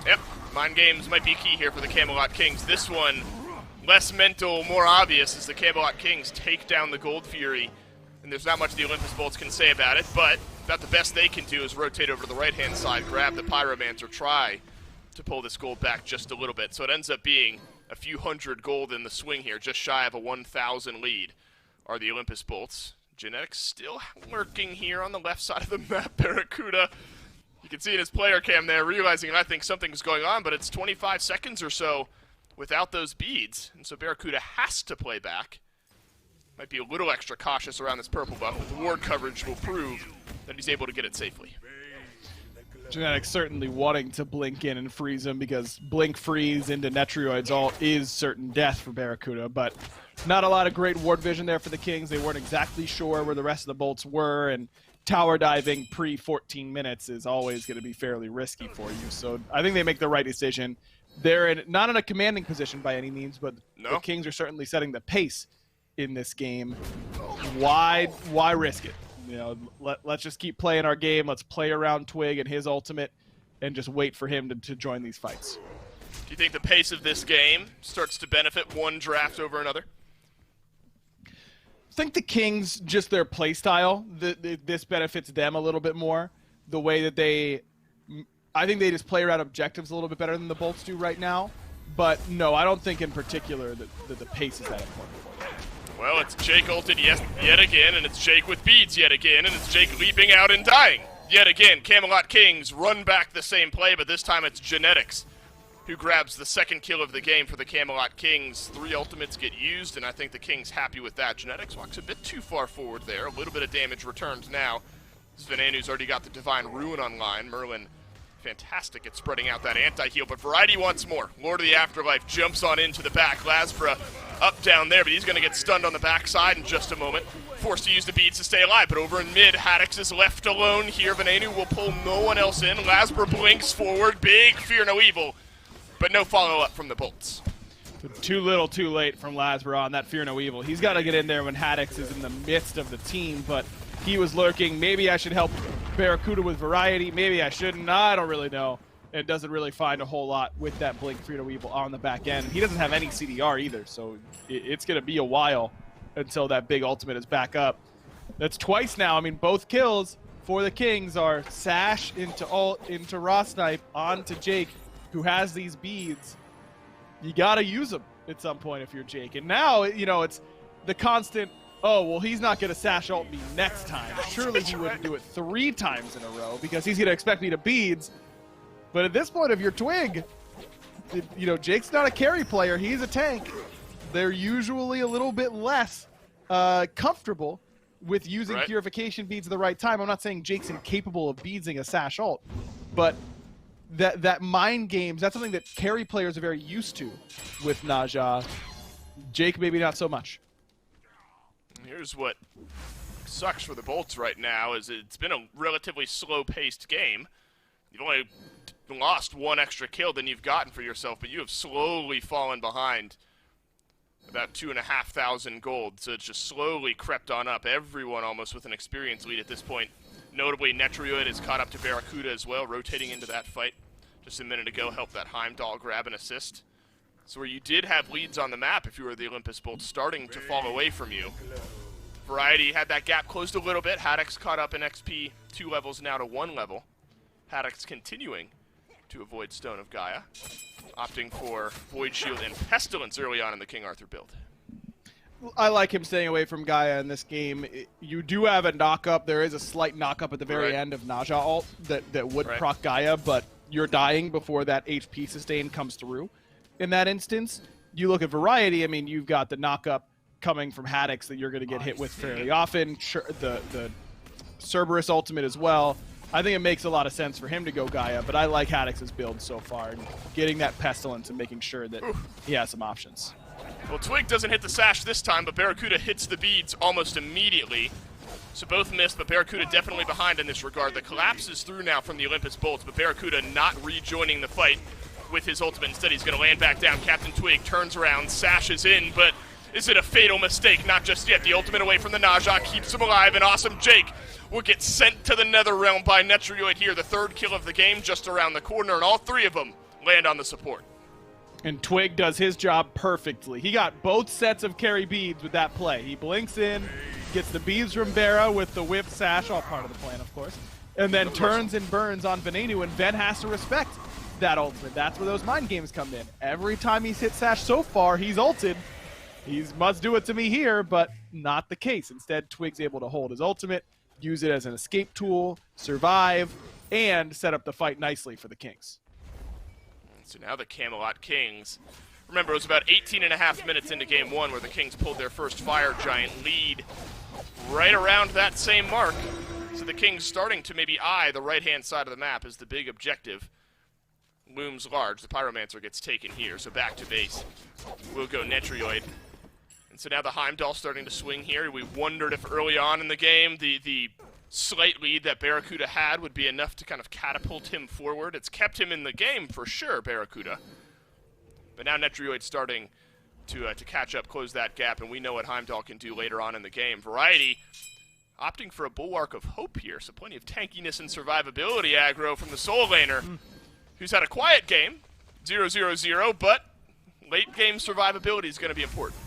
Yep, mind games might be key here for the Camelot Kings. This one, less mental, more obvious, as the Camelot Kings take down the Gold Fury. And there's not much the Olympus Bolts can say about it, but about the best they can do is rotate over to the right-hand side, grab the Pyromancer, try to pull this gold back just a little bit. So it ends up being a few hundred gold in the swing here, just shy of a 1,000 lead are the Olympus Bolts. Genetics still lurking here on the left side of the map. Barracuda, you can see in his player cam there, realizing I think something's going on, but it's 25 seconds or so without those beads, and so Barracuda has to play back. Might be a little extra cautious around this purple buff, but the ward coverage will prove that he's able to get it safely. Genetics certainly wanting to blink in and freeze him, because blink freeze into Netrioids all is certain death for Barracuda, but not a lot of great ward vision there for the Kings. They weren't exactly sure where the rest of the bolts were, and tower diving pre-14 minutes is always going to be fairly risky for you. So I think they make the right decision. They're not in a commanding position by any means, but the Kings are certainly setting the pace in this game. Why risk it? You know, let's just keep playing our game. Let's play around Twig and his ultimate and just wait for him to join these fights. Do you think the pace of this game starts to benefit one draft over another? I think the Kings, just their play style, this benefits them a little bit more. The way that I think they just play around objectives a little bit better than the Bolts do right now. But no, I don't think in particular that the pace is that important for them. Well, it's Jake ulted yet again, and it's Jake with beads yet again, and it's Jake leaping out and dying yet again. Camelot Kings run back the same play, but this time it's Genetics who grabs the second kill of the game for the Camelot Kings. 3 ultimates get used, and I think the Kings happy with that. Genetics walks a bit too far forward there. A little bit of damage returns now. Svenanu's already got the Divine Ruin online. Merlin, fantastic at spreading out that anti-heal, but Variety wants more. Lord of the Afterlife jumps on into the back. Lasbra up down there, but he's going to get stunned on the backside in just a moment. Forced to use the beads to stay alive, but over in mid, Haddix is left alone here. Venenu will pull no one else in. Lasbra blinks forward. Big Fear No Evil, but no follow-up from the Bolts. Too little, too late from Lasbra on that Fear No Evil. He's got to get in there when Haddix is in the midst of the team, but he was lurking. Maybe I should help Barracuda with Variety. Maybe I shouldn't. I don't really know. It doesn't really find a whole lot with that Blink Fear No Evil on the back end. He doesn't have any CDR either, so it's going to be a while until that big ultimate is back up. That's twice now. I mean, both kills for the Kings are Sash into ult, into Raw Snipe, onto Jake, who has these beads. You got to use them at some point if you're Jake. And now, you know, it's the constant, oh, well, he's not going to Sash ult me next time. Surely he wouldn't do it 3 times in a row because he's going to expect me to beads. But at this point, if you're Twig, you know, Jake's not a carry player. He's a tank. They're usually a little bit less comfortable with using purification beads at the right time. I'm not saying Jake's incapable of beadsing a Sash ult, but that mind games, that's something that carry players are very used to with Naja. Jake, maybe not so much. Here's what looks sucks for the Bolts right now is it's been a relatively slow-paced game. You've only lost one extra kill than you've gotten for yourself, but you have slowly fallen behind about 2,500 gold, so it's just slowly crept on up. Everyone almost with an experience lead at this point. Notably, Netrioid is caught up to Barracuda as well, rotating into that fight. Just a minute ago, helped that Heimdall grab an assist. So where you did have leads on the map, if you were the Olympus Bolts, starting to fall away from you. Variety had that gap closed a little bit. Haddock's caught up in XP 2 levels now to 1 level. Haddock's continuing to avoid Stone of Gaia, opting for Void Shield and Pestilence early on in the King Arthur build. I like him staying away from Gaia in this game. You do have a knock-up. There is a slight knock-up at the very end of Naja ult that would proc Gaia, but you're dying before that HP sustain comes through. In that instance, you look at Variety, I mean, you've got the knock-up coming from Haddock's that you're going to get hit with fairly often. The Cerberus ultimate as well. I think it makes a lot of sense for him to go Gaia, but I like Haddock's build so far, and getting that Pestilence and making sure that he has some options. Well, Twig doesn't hit the sash this time, but Barracuda hits the beads almost immediately. So both missed, but Barracuda definitely behind in this regard. The collapse is through now from the Olympus Bolts, but Barracuda not rejoining the fight with his ultimate. Instead, he's going to land back down. Captain Twig turns around, sashes in, but is it a fatal mistake? Not just yet. The ultimate away from the Naja keeps him alive, and Awesome Jake will get sent to the Nether Realm by Netrioid here. The third kill of the game just around the corner, and all three of them land on the support. And Twig does his job perfectly. He got both sets of carry beads with that play. He blinks in, gets the beads from Barra with the whip sash, all part of the plan, of course, and then turns and burns on Venenu, and Ven has to respect that ultimate. That's where those mind games come in. Every time he's hit sash so far, he's ulted. He must do it to me here, but not the case. Instead, Twig's able to hold his ultimate, use it as an escape tool, survive, and set up the fight nicely for the Kings. So now the Camelot Kings. Remember, it was about 18.5 minutes into Game 1 where the Kings pulled their first Fire Giant lead right around that same mark. So the Kings starting to maybe eye the right-hand side of the map as the big objective looms large. The Pyromancer gets taken here, so back to base. We'll go Netrioid. And so now the Heimdall starting to swing here. We wondered if early on in the game the slight lead that Barracuda had would be enough to kind of catapult him forward. It's kept him in the game for sure, Barracuda. But now Netrioid starting to catch up, close that gap, and we know what Heimdall can do later on in the game. Variety opting for a Bulwark of Hope here, so plenty of tankiness and survivability aggro from the Soul Laner, who's had a quiet game, 0-0-0, but late game survivability is going to be important.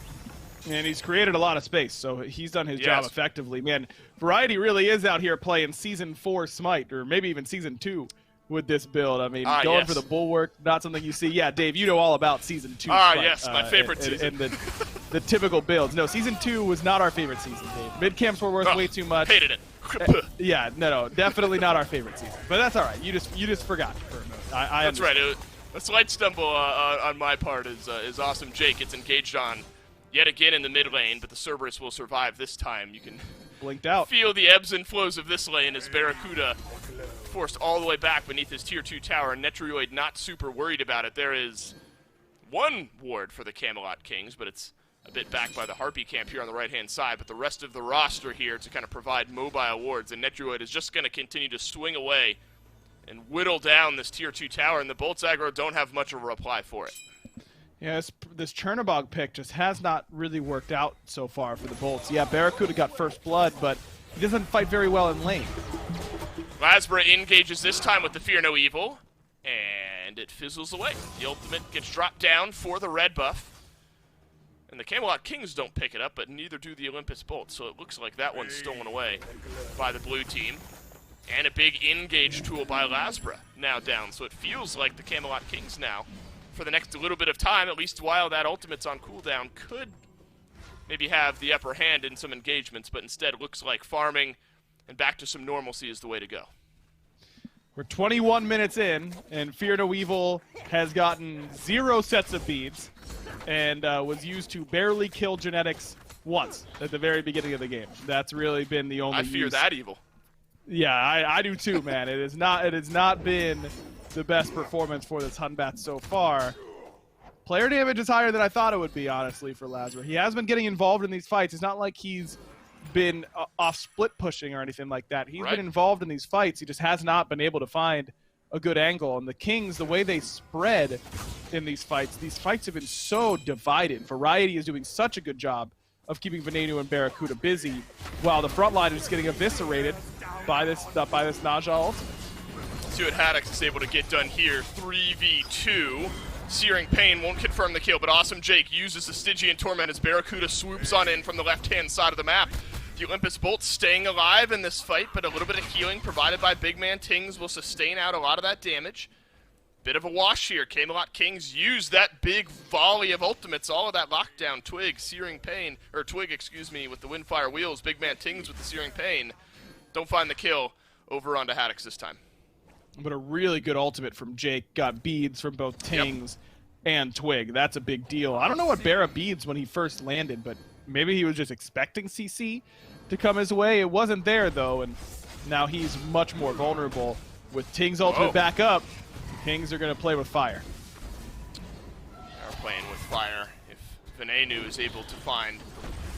And he's created a lot of space, so he's done his job effectively. Man, Variety really is out here playing Season 4 Smite, or maybe even Season 2 with this build. I mean, going for the Bulwark, not something you see. Yeah, Dave, you know all about Season 2 Smite. Yes, my favorite season. And the typical builds. No, Season 2 was not our favorite season, Dave. Mid-camps were worth way too much. Hated it. Yeah, no, definitely not our favorite season. But that's all right. You just forgot for a minute. That's right. A slight stumble on my part is Awesome Jake. It's engaged on yet again in the mid lane, but the Cerberus will survive this time. You can blinked out. Feel the ebbs and flows of this lane as Barracuda forced all the way back beneath his tier 2 tower. Netrioid not super worried about it. There is one ward for the Camelot Kings, but it's a bit back by the Harpy camp here on the right-hand side, but the rest of the roster here to kind of provide mobile wards, and Netrioid is just going to continue to swing away and whittle down this tier 2 tower, and the Bolts aggro don't have much of a reply for it. Yeah, this Chernobog pick just has not really worked out so far for the Bolts. Yeah, Barracuda got first blood, but he doesn't fight very well in lane. Lasbra engages this time with the Fear No Evil, and it fizzles away. The ultimate gets dropped down for the red buff. And the Camelot Kings don't pick it up, but neither do the Olympus Bolts, so it looks like that one's stolen away by the blue team. And a big engage tool by Lasbra now down, so it feels like the Camelot Kings now, for the next little bit of time, at least while that ultimate's on cooldown, could maybe have the upper hand in some engagements, but instead it looks like farming and back to some normalcy is the way to go. We're 21 minutes in, and Fear No Evil has gotten 0 sets of beads and was used to barely kill Genetics once at the very beginning of the game. That's really been the only I fear that evil. Yeah, I do too, man. It has not been the best performance for this Hunbat so far. Player damage is higher than I thought it would be, honestly, for Lasbra. He has been getting involved in these fights. It's not like he's been off split pushing or anything like that. He's Right. been involved in these fights. He just has not been able to find a good angle. And the Kings, the way they spread in these fights have been so divided. Variety is doing such a good job of keeping Venenu and Barracuda busy, while the front line is just getting eviscerated by this Naja ult. See what Haddox is able to get done here. 3v2. Searing Pain won't confirm the kill, but Awesome Jake uses the Stygian Torment as Barracuda swoops on in from the left-hand side of the map. The Olympus Bolts staying alive in this fight, but a little bit of healing provided by Big Man Tings will sustain out a lot of that damage. Bit of a wash here. Camelot Kings use that big volley of ultimates, all of that lockdown. Twig, Searing Pain, or Twig, excuse me, with the Windfire Wheels. Big Man Tings with the Searing Pain. Don't find the kill. Over onto Haddox this time. But a really good ultimate from Jake. Got beads from both Tings and Twig. That's a big deal. I don't know what Barra beads when he first landed, but maybe he was just expecting CC to come his way. It wasn't there, though, and now he's much more vulnerable. With Ting's ultimate back up, the Kings are going to play with fire. They're playing with fire. If Venenu is able to find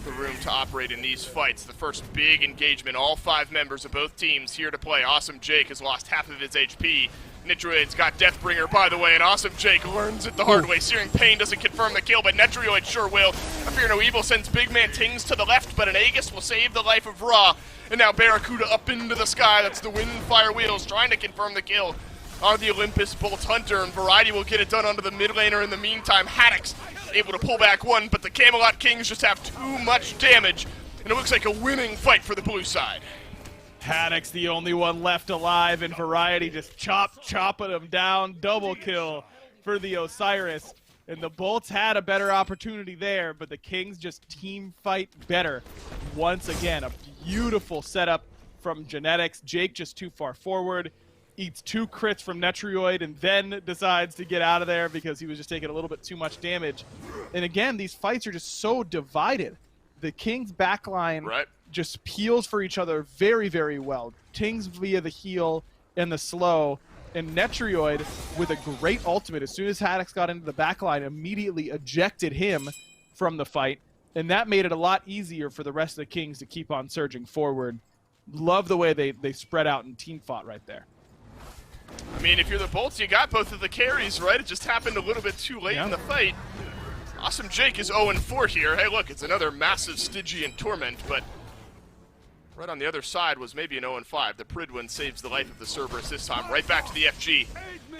the room to operate in these fights, the first big engagement, all 5 members of both teams here to play. Awesome Jake has lost half of his HP. Nitroid's got Deathbringer, by the way, and Awesome Jake learns it the hard way. Searing Pain doesn't confirm the kill, but Nitroid sure will. I Fear No Evil sends Big Man Tings to the left, but an Aegis will save the life of Ra. And now Barracuda up into the sky. That's the Windfire Wheels trying to confirm the kill on the Olympus Bolt Hunter, and Variety will get it done onto the mid laner in the meantime. Haddox able to pull back one, but the Camelot Kings just have too much damage, and it looks like a winning fight for the blue side. Haddox the only one left alive, and Variety just chopping him down. Double kill for the Osiris. And the Bolts had a better opportunity there, but the Kings just team fight better. Once again, a beautiful setup from Genetics. Jake just too far forward, eats 2 crits from Netrioid, and then decides to get out of there because he was just taking a little bit too much damage. And again, these fights are just so divided. The Kings backline just peels for each other very, very well. Tings via the heal and the slow, and Netrioid with a great ultimate. As soon as Haddox got into the backline, immediately ejected him from the fight, and that made it a lot easier for the rest of the Kings to keep on surging forward. Love the way they spread out and team fought right there. I mean, if you're the Bolts, you got both of the carries, right? It just happened a little bit too late in the fight. Awesome Jake is 0-4 here. Hey, look, it's another massive Stygian Torment, but right on the other side was maybe an 0-5. The Pridwin saves the life of the Cerberus this time. Right back to the FG.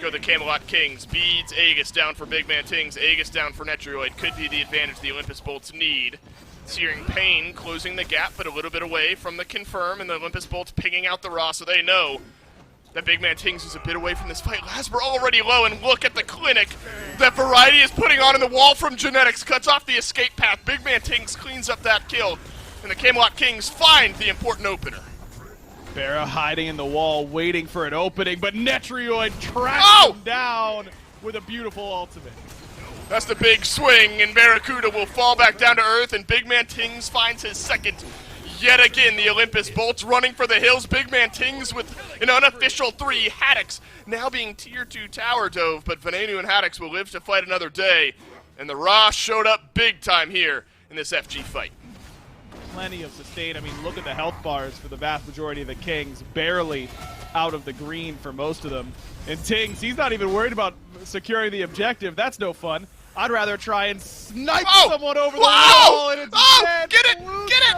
Go the Camelot Kings. Beads, Aegis down for Big Man Tings. Aegis down for Netrioid. Could be the advantage the Olympus Bolts need. Searing Pain closing the gap, but a little bit away from the confirm, and the Olympus Bolts pinging out the Raw, so they know that Big Man Tings is a bit away from this fight. Lasper already low, and look at the clinic that Variety is putting on in the wall from Genetics. Cuts off the escape path. Big Man Tings cleans up that kill, and the Camelot Kings find the important opener. Barra hiding in the wall, waiting for an opening, but Netrioid tracks him down with a beautiful ultimate. That's the big swing, and Barracuda will fall back down to earth, and Big Man Tings finds his second. Yet again, the Olympus Bolts running for the hills. Big Man Tings with an unofficial 3. Haddox now being tier 2 tower dove, but Venenu and Haddox will live to fight another day. And the Ra showed up big time here in this FG fight. Plenty of sustain. I mean, look at the health bars for the vast majority of the Kings. Barely out of the green for most of them. And Tings, he's not even worried about securing the objective. That's no fun. I'd rather try and snipe someone over the wall, and it's dead. Get it! Get it!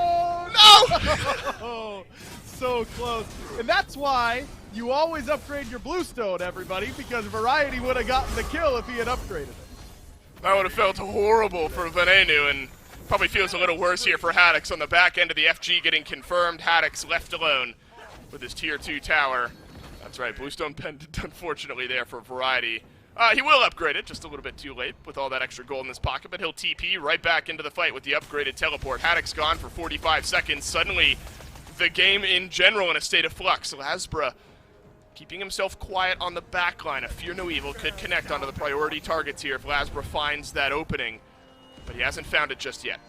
No! So close. And that's why you always upgrade your Bluestone, everybody, because Variety would have gotten the kill if he had upgraded it. That would have felt horrible for Venenu, and probably feels a little worse here for Haddox on the back end of the FG getting confirmed. Haddox left alone with his tier 2 tower. That's right, Bluestone pendant, unfortunately, there for Variety. He will upgrade it, just a little bit too late with all that extra gold in his pocket, but he'll TP right back into the fight with the upgraded teleport. Haddox gone for 45 seconds. Suddenly, the game in general in a state of flux. Lasbra keeping himself quiet on the back line. A Fear No Evil could connect onto the priority targets here if Lasbra finds that opening, but he hasn't found it just yet.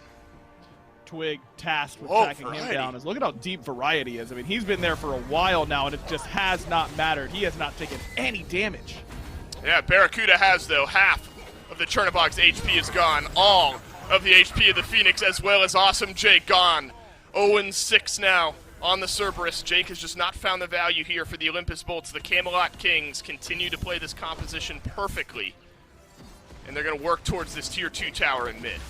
Twig tasked with tracking him down. Look at how deep Variety is. I mean, he's been there for a while now, and it just has not mattered. He has not taken any damage. Yeah, Barracuda has, though. Half of the Chernobog's HP is gone. All of the HP of the Phoenix, as well as Awesome Jake, gone. 0-6 now on the Cerberus. Jake has just not found the value here for the Olympus Bolts. The Camelot Kings continue to play this composition perfectly, and they're going to work towards this tier 2 tower in mid.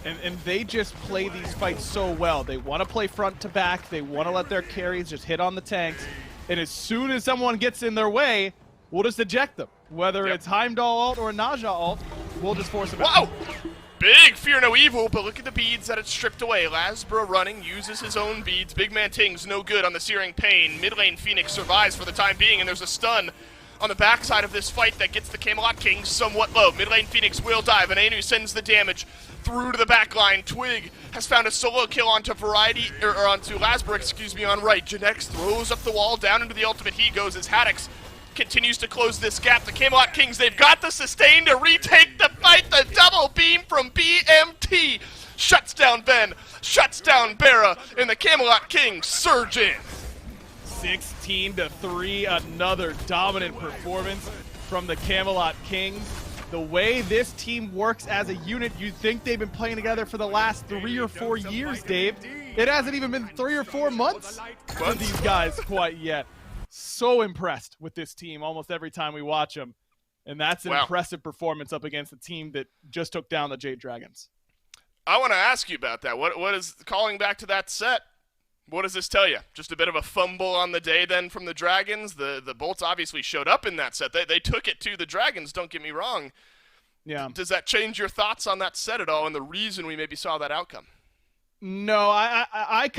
And they just play these fights so well. They want to play front to back. They want to let their carries just hit on the tanks. And as soon as someone gets in their way, we'll just eject them. Whether it's Heimdall ult or Naja ult, we'll just force them out. Whoa! Big Fear No Evil, but look at the beads that it's stripped away. Lasbra running, uses his own beads. Big Man Ting's no good on the Searing Pain. Mid lane Phoenix survives for the time being, and there's a stun on the backside of this fight that gets the Camelot Kings somewhat low. Mid lane Phoenix will dive, and Anu sends the damage through to the back line. Twig has found a solo kill onto onto Lasbra, on right. Janex throws up the wall, down into the ultimate. He goes as Haddix continues to close this gap. The Camelot Kings, they've got the sustain to retake the fight. The double beam from BMT shuts down Ben, shuts down Barra, and the Camelot Kings surge in. 16-3, another dominant performance from the Camelot Kings. The way this team works as a unit, you'd think they've been playing together for the last 3 or 4 years, Dave. It hasn't even been 3 or 4 months for these guys quite yet. So impressed with this team almost every time we watch them. And that's an impressive performance up against a team that just took down the Jade Dragons. I want to ask you about that. What is, calling back to that set, what does this tell you? Just a bit of a fumble on the day then from the Dragons? The Bolts obviously showed up in that set. They took it to the Dragons, don't get me wrong. Yeah. Does that change your thoughts on that set at all and the reason we maybe saw that outcome? No, I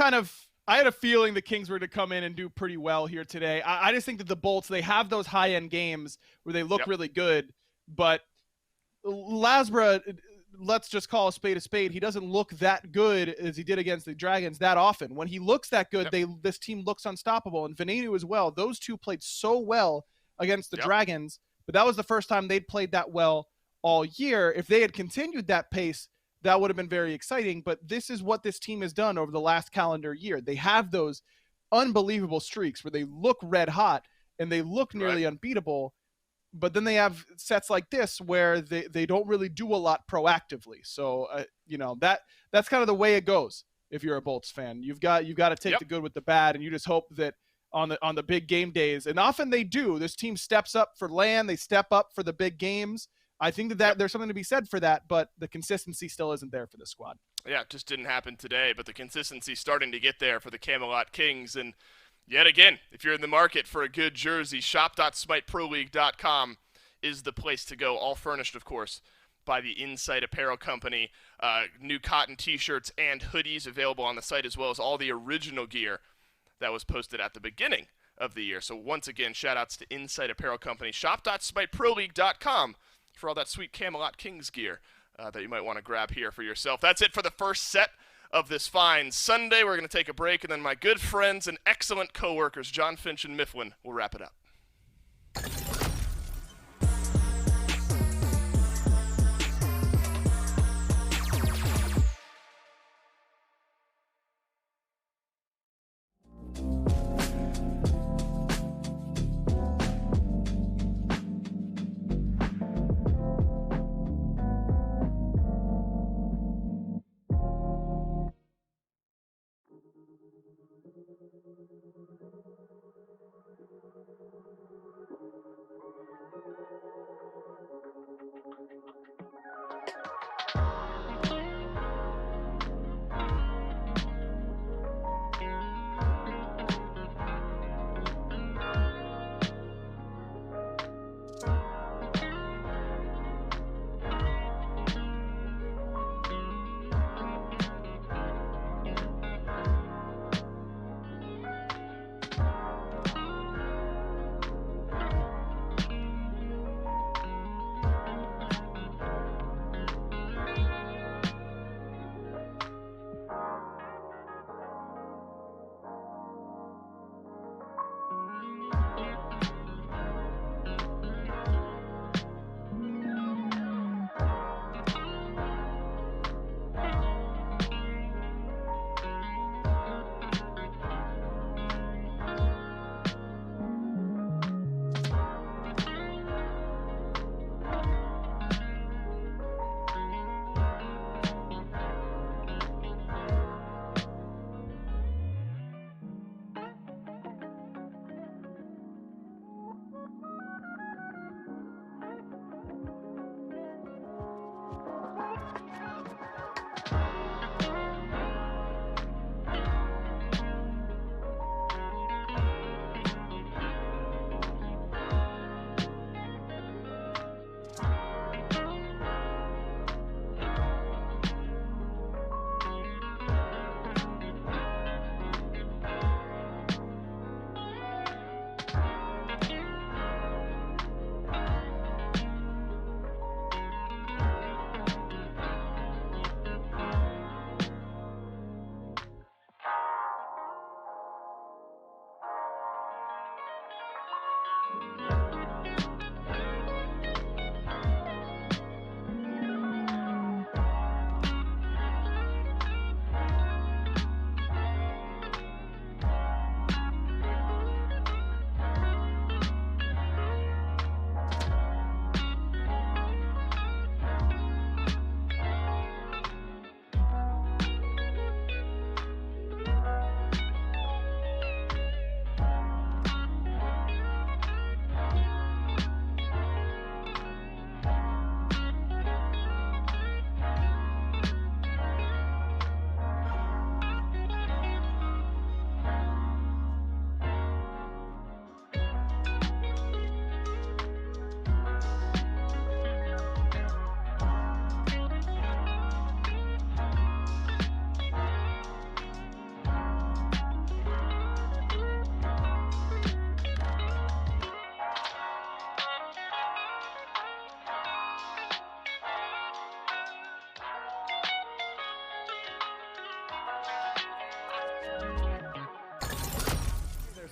had a feeling the Kings were to come in and do pretty well here today. I just think that the Bolts, they have those high-end games where they look really good, but Lasbra, let's just call a spade, he doesn't look that good as he did against the Dragons that often. When he looks that good, this team looks unstoppable. And Venenu as well. Those two played so well against the Dragons, but that was the first time they'd played that well all year. If they had continued that pace, that would have been very exciting. But this is what this team has done over the last calendar year. They have those unbelievable streaks where they look red hot and they look nearly unbeatable. But then they have sets like this where they don't really do a lot proactively. So, that's kind of the way it goes if you're a Bolts fan. You've got to take the good with the bad, and you just hope that on the big game days, and often they do, this team steps up for LAN, they step up for the big games. I think that there's something to be said for that, but the consistency still isn't there for the squad. Yeah, it just didn't happen today, but the consistency's starting to get there for the Camelot Kings. And yet again, if you're in the market for a good jersey, shop.smiteproleague.com is the place to go. All furnished, of course, by the Insight Apparel Company. New cotton t-shirts and hoodies available on the site, as well as all the original gear that was posted at the beginning of the year. So once again, shout-outs to Insight Apparel Company. Shop.smiteproleague.com for all that sweet Camelot Kings gear that you might want to grab here for yourself. That's it for the first set of this fine Sunday. We're going to take a break, and then my good friends and excellent co-workers, John Finch and Mifflin, will wrap it up.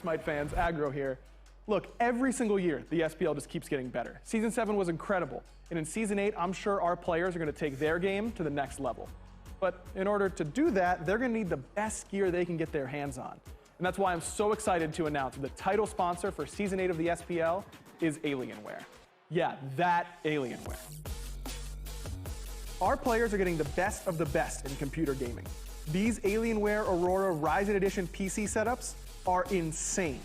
SMITE fans, Aggro here. Look, every single year, the SPL just keeps getting better. Season 7 was incredible, and in Season 8, I'm sure our players are going to take their game to the next level. But in order to do that, they're going to need the best gear they can get their hands on. And that's why I'm so excited to announce that the title sponsor for Season 8 of the SPL is Alienware. Yeah, that Alienware. Our players are getting the best of the best in computer gaming. These Alienware Aurora Ryzen Edition PC setups are insane.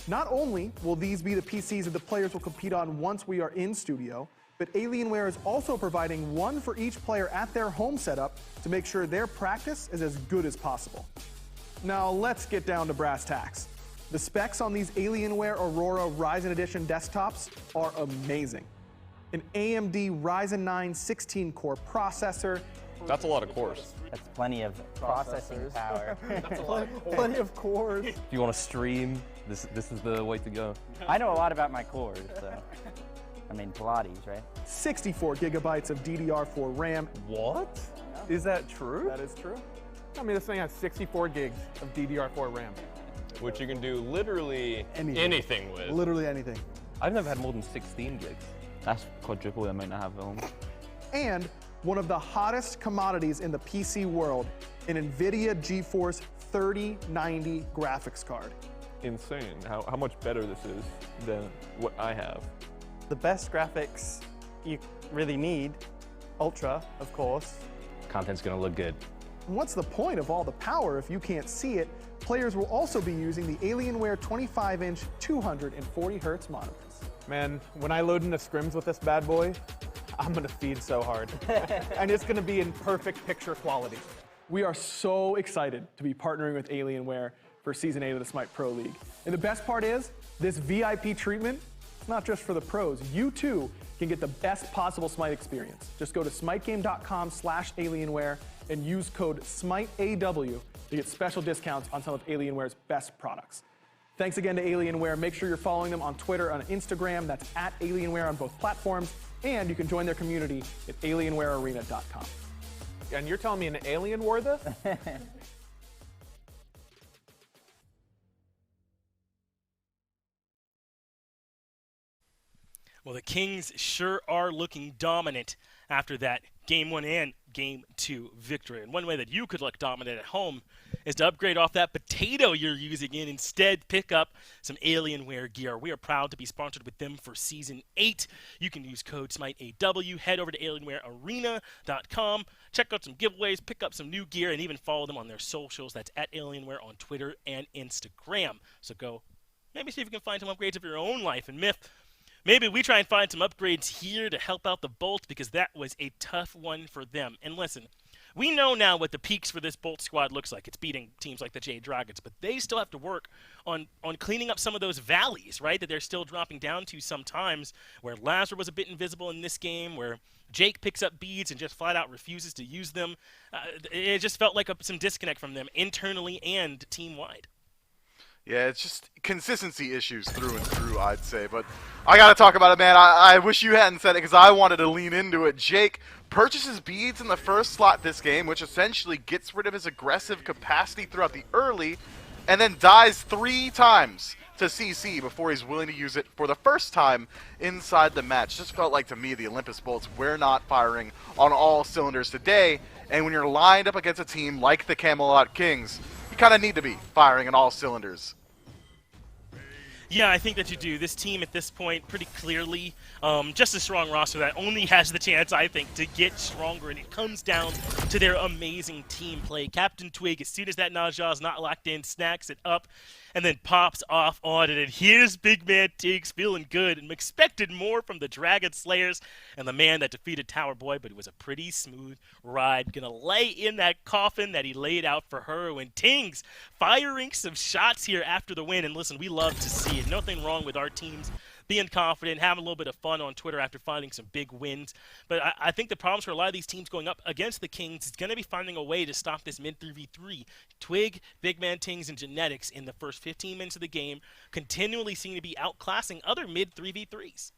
Not only will these be the PCs that the players will compete on once we are in studio, but Alienware is also providing one for each player at their home setup to make sure their practice is as good as possible. Now let's get down to brass tacks. The specs on these Alienware Aurora Ryzen Edition desktops are amazing. An AMD Ryzen 9 16-core processor. That's a lot of cores. That's plenty of processing power. That's a lot. Plenty of cores. If you want to stream, this is the way to go. I know a lot about my cores, so. I mean, Pilates, right? 64 gigabytes of DDR4 RAM. What? Is that true? That is true. I mean, this thing has 64 gigs of DDR4 RAM. Which you can do literally anything with. Literally anything. I've never had more than 16 gigs. That's quadruple the amount I have at home. And one of the hottest commodities in the PC world, an NVIDIA GeForce 3090 graphics card. Insane how much better this is than what I have. The best graphics you really need, Ultra, of course. Content's gonna look good. What's the point of all the power if you can't see it? Players will also be using the Alienware 25-inch 240 Hz monitors. Man, when I load into scrims with this bad boy, I'm gonna feed so hard. And it's gonna be in perfect picture quality. We are so excited to be partnering with Alienware for Season 8 of the SMITE Pro League. And the best part is, this VIP treatment, it's not just for the pros. You too can get the best possible SMITE experience. Just go to smitegame.com/Alienware and use code SMITEAW to get special discounts on some of Alienware's best products. Thanks again to Alienware. Make sure you're following them on Twitter and Instagram. That's @Alienware on both platforms. And you can join their community at alienwarearena.com. And you're telling me an alien wore this? Well, the Kings sure are looking dominant after that Game 1 and Game 2 victory. And one way that you could look dominant at home is to upgrade off that potato you're using and instead pick up some Alienware gear. We are proud to be sponsored with them for Season 8. You can use code SMITEAW. Head over to alienwarearena.com. Check out some giveaways, pick up some new gear, and even follow them on their socials. That's @Alienware on Twitter and Instagram. So go maybe see if you can find some upgrades of your own life. And Myth, maybe we try and find some upgrades here to help out the Bolts because that was a tough one for them. And listen, we know now what the peaks for this Bolt squad looks like. It's beating teams like the Jade Dragons, but they still have to work on cleaning up some of those valleys, right, that they're still dropping down to sometimes, where Lazar was a bit invisible in this game, where Jake picks up beads and just flat out refuses to use them. It just felt like some disconnect from them internally and team-wide. Yeah, it's just consistency issues through and through, I'd say. But I got to talk about it, man. I wish you hadn't said it because I wanted to lean into it. Jake purchases beads in the first slot this game, which essentially gets rid of his aggressive capacity throughout the early, and then dies 3 times to CC before he's willing to use it for the first time inside the match. Just felt like to me the Olympus Bolts were not firing on all cylinders today, and when you're lined up against a team like the Camelot Kings, you kind of need to be firing on all cylinders. Yeah, I think that you do. This team at this point, pretty clearly, just a strong roster that only has the chance, I think, to get stronger, and it comes down to their amazing team play. Captain Twig, as soon as that Naja is not locked in, snacks it up, and then pops off on it. And here's Big Man Tiggs feeling good and expected more from the Dragon Slayers and the man that defeated Tower Boy, but it was a pretty smooth ride. Gonna lay in that coffin that he laid out for her. And Tiggs firing some shots here after the win. And listen, we love to see it. Nothing wrong with our teams being confident, having a little bit of fun on Twitter after finding some big wins. But I think the problems for a lot of these teams going up against the Kings is going to be finding a way to stop this mid 3v3. Twig, Big Man Tiggs, and Genetics in the first 15 minutes of the game continually seem to be outclassing other mid 3v3s.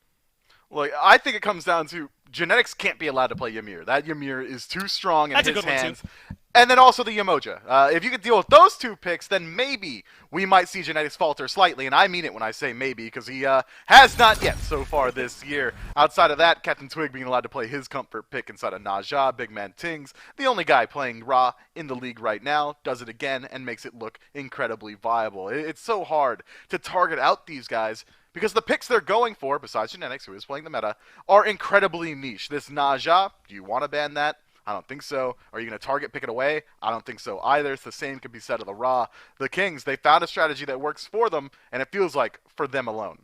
Look, I think it comes down to Genetics can't be allowed to play Ymir. That Ymir is too strong in That's his a good one, hands. too. And then also the Yemoja. If you could deal with those two picks, then maybe we might see Genetics falter slightly. And I mean it when I say maybe, because he has not yet so far this year. Outside of that, Captain Twig being allowed to play his comfort pick inside of Naja, Big Man Tiggs, the only guy playing Ra in the league right now, does it again and makes it look incredibly viable. It's so hard to target out these guys, because the picks they're going for, besides Genetics, who is playing the meta, are incredibly niche. This Naja, do you want to ban that? I don't think so. Are you going to target pick it away? I don't think so either. It's the same could be said of the Ra. The Kings, they found a strategy that works for them, and it feels like for them alone.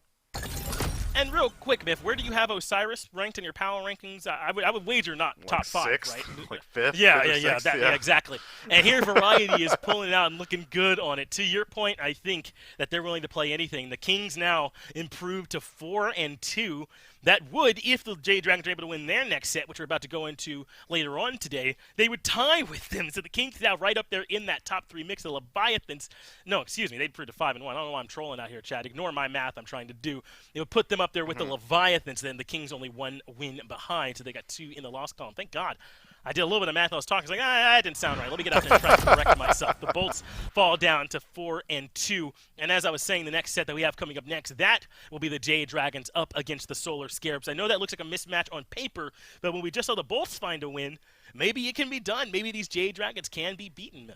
And real quick, Biff, where do you have Osiris ranked in your power rankings? I would wager not Like top 5, sixth? right? Like fifth? Yeah, Fifth or yeah, sixth, yeah, exactly. And here Variety is pulling it out and looking good on it. To your point, I think that they're willing to play anything. The Kings now improved to 4-2. That would, if the Jade Dragons are able to win their next set, which we're about to go into later on today, they would tie with them. So the Kings now right up there in that top 3 mix. The Leviathans, no, excuse me, they'd improved to 5-1. I don't know why I'm trolling out here, Chad. Ignore my math I'm trying to do. It would put them up there with the Leviathans. Then the Kings only 1 win behind, so they got 2 in the loss column. Thank God. I did a little bit of math. I was talking. I was like, that didn't sound right. Let me get out there and try to correct myself. The Bolts fall down to 4-2. And as I was saying, the next set that we have coming up next, that will be the Jade Dragons up against the Solar Scarabs. I know that looks like a mismatch on paper, but when we just saw the Bolts find a win, maybe it can be done. Maybe these Jade Dragons can be beaten.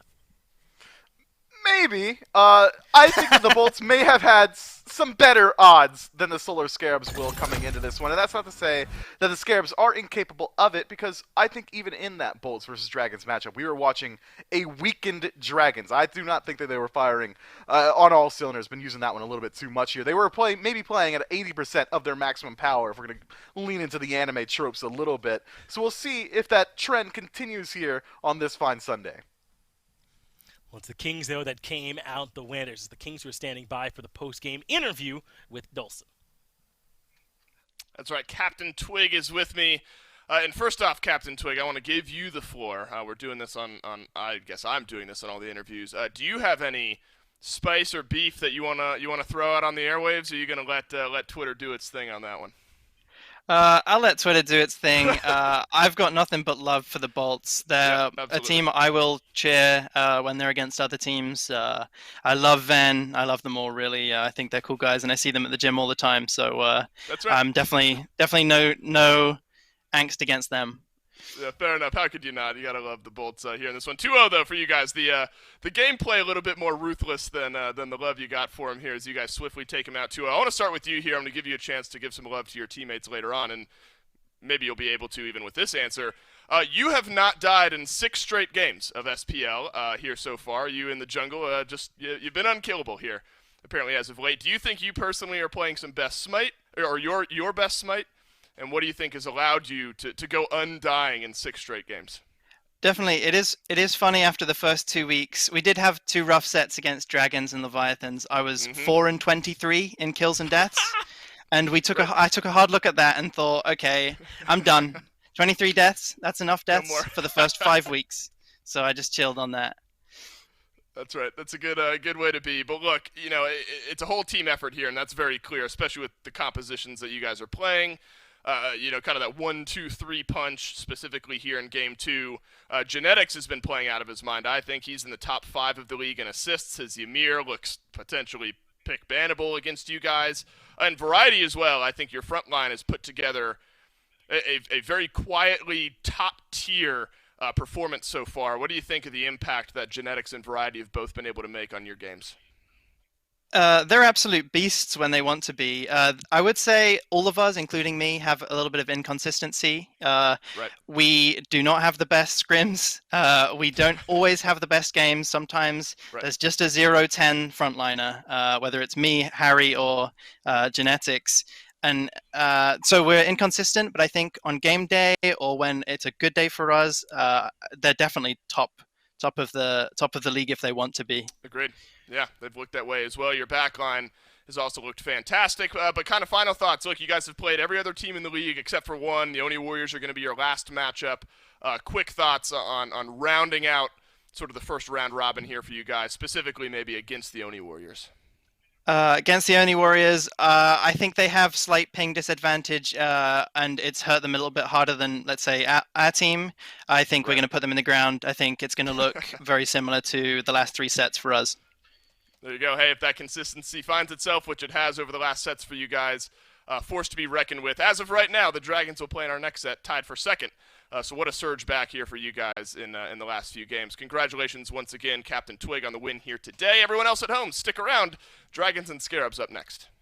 Maybe. I think that the Bolts may have had some better odds than the Solar Scarabs will coming into this one. And that's not to say that the Scarabs are incapable of it, because I think even in that Bolts versus Dragons matchup, we were watching a weakened Dragons. I do not think that they were firing on all cylinders. Been using that one a little bit too much here. They were maybe playing at 80% of their maximum power, if we're going to lean into the anime tropes a little bit. So we'll see if that trend continues here on this fine Sunday. Well, it's the Kings, though, that came out the winners. It's the Kings who are standing by for the post-game interview with Dulcin. That's right. Captain Twig is with me. And first off, Captain Twig, I want to give you the floor. We're doing this on I guess I'm doing this on all the interviews. Do you have any spice or beef that you wanna throw out on the airwaves, or are you gonna let Twitter do its thing on that one? I'll let Twitter do its thing. I've got nothing but love for the Bolts. They're a team I will cheer when they're against other teams. I love Ven. I love them all, really. I think they're cool guys, and I see them at the gym all the time. So That's right. I'm definitely no angst against them. Yeah, fair enough. How could you not? You gotta love the Bolts here in this one. 2-0 though for you guys. The gameplay a little bit more ruthless than the love you got for him here as you guys swiftly take him out 2-0. I want to start with you here. I'm gonna give you a chance to give some love to your teammates later on, and maybe you'll be able to even with this answer. You have not died in 6 straight games of SPL here so far. You in the jungle, you've been unkillable here apparently as of late. Do you think you personally are playing some best Smite, or your best Smite? And what do you think has allowed you to go undying in 6 straight games? Definitely, it is funny. After the first 2 weeks, we did have 2 rough sets against Dragons and Leviathans. I was 4-23 in kills and deaths, and I took a hard look at that and thought, okay, I'm done. 23 deaths, that's enough deaths for the first 5 weeks. So I just chilled on that. That's right. That's a good way to be. But look, it's a whole team effort here, and that's very clear, especially with the compositions that you guys are playing. Kind of that 1-2-3 punch specifically here in Game 2. Genetics has been playing out of his mind. I think he's in the top 5 of the league in assists. His Ymir looks potentially pick bannable against you guys. And Variety as well. I think your front line has put together a very quietly top-tier performance so far. What do you think of the impact that Genetics and Variety have both been able to make on your games? They're absolute beasts when they want to be. I would say all of us, including me, have a little bit of inconsistency. Right. We do not have the best scrims. We don't always have the best games. Sometimes there's just a 0-10 frontliner, whether it's me, Harry, or Genetics. And so we're inconsistent, but I think on game day or when it's a good day for us, they're definitely top of the league if they want to be. Agreed. Yeah, they've looked that way as well. Your backline has also looked fantastic. But kind of final thoughts. Look, you guys have played every other team in the league except for one. The Oni Warriors are going to be your last matchup. Quick thoughts on rounding out sort of the first round robin here for you guys, specifically maybe against the Oni Warriors. Against the Oni Warriors, I think they have slight ping disadvantage, and it's hurt them a little bit harder than, let's say, our team. I think we're going to put them in the ground. I think it's going to look very similar to the last 3 sets for us. There you go. Hey, if that consistency finds itself, which it has over the last sets for you guys, force to be reckoned with. As of right now, the Dragons will play in our next set, tied for second. So what a surge back here for you guys in the last few games. Congratulations once again, Captain Twig, on the win here today. Everyone else at home, stick around. Dragons and Scarabs up next.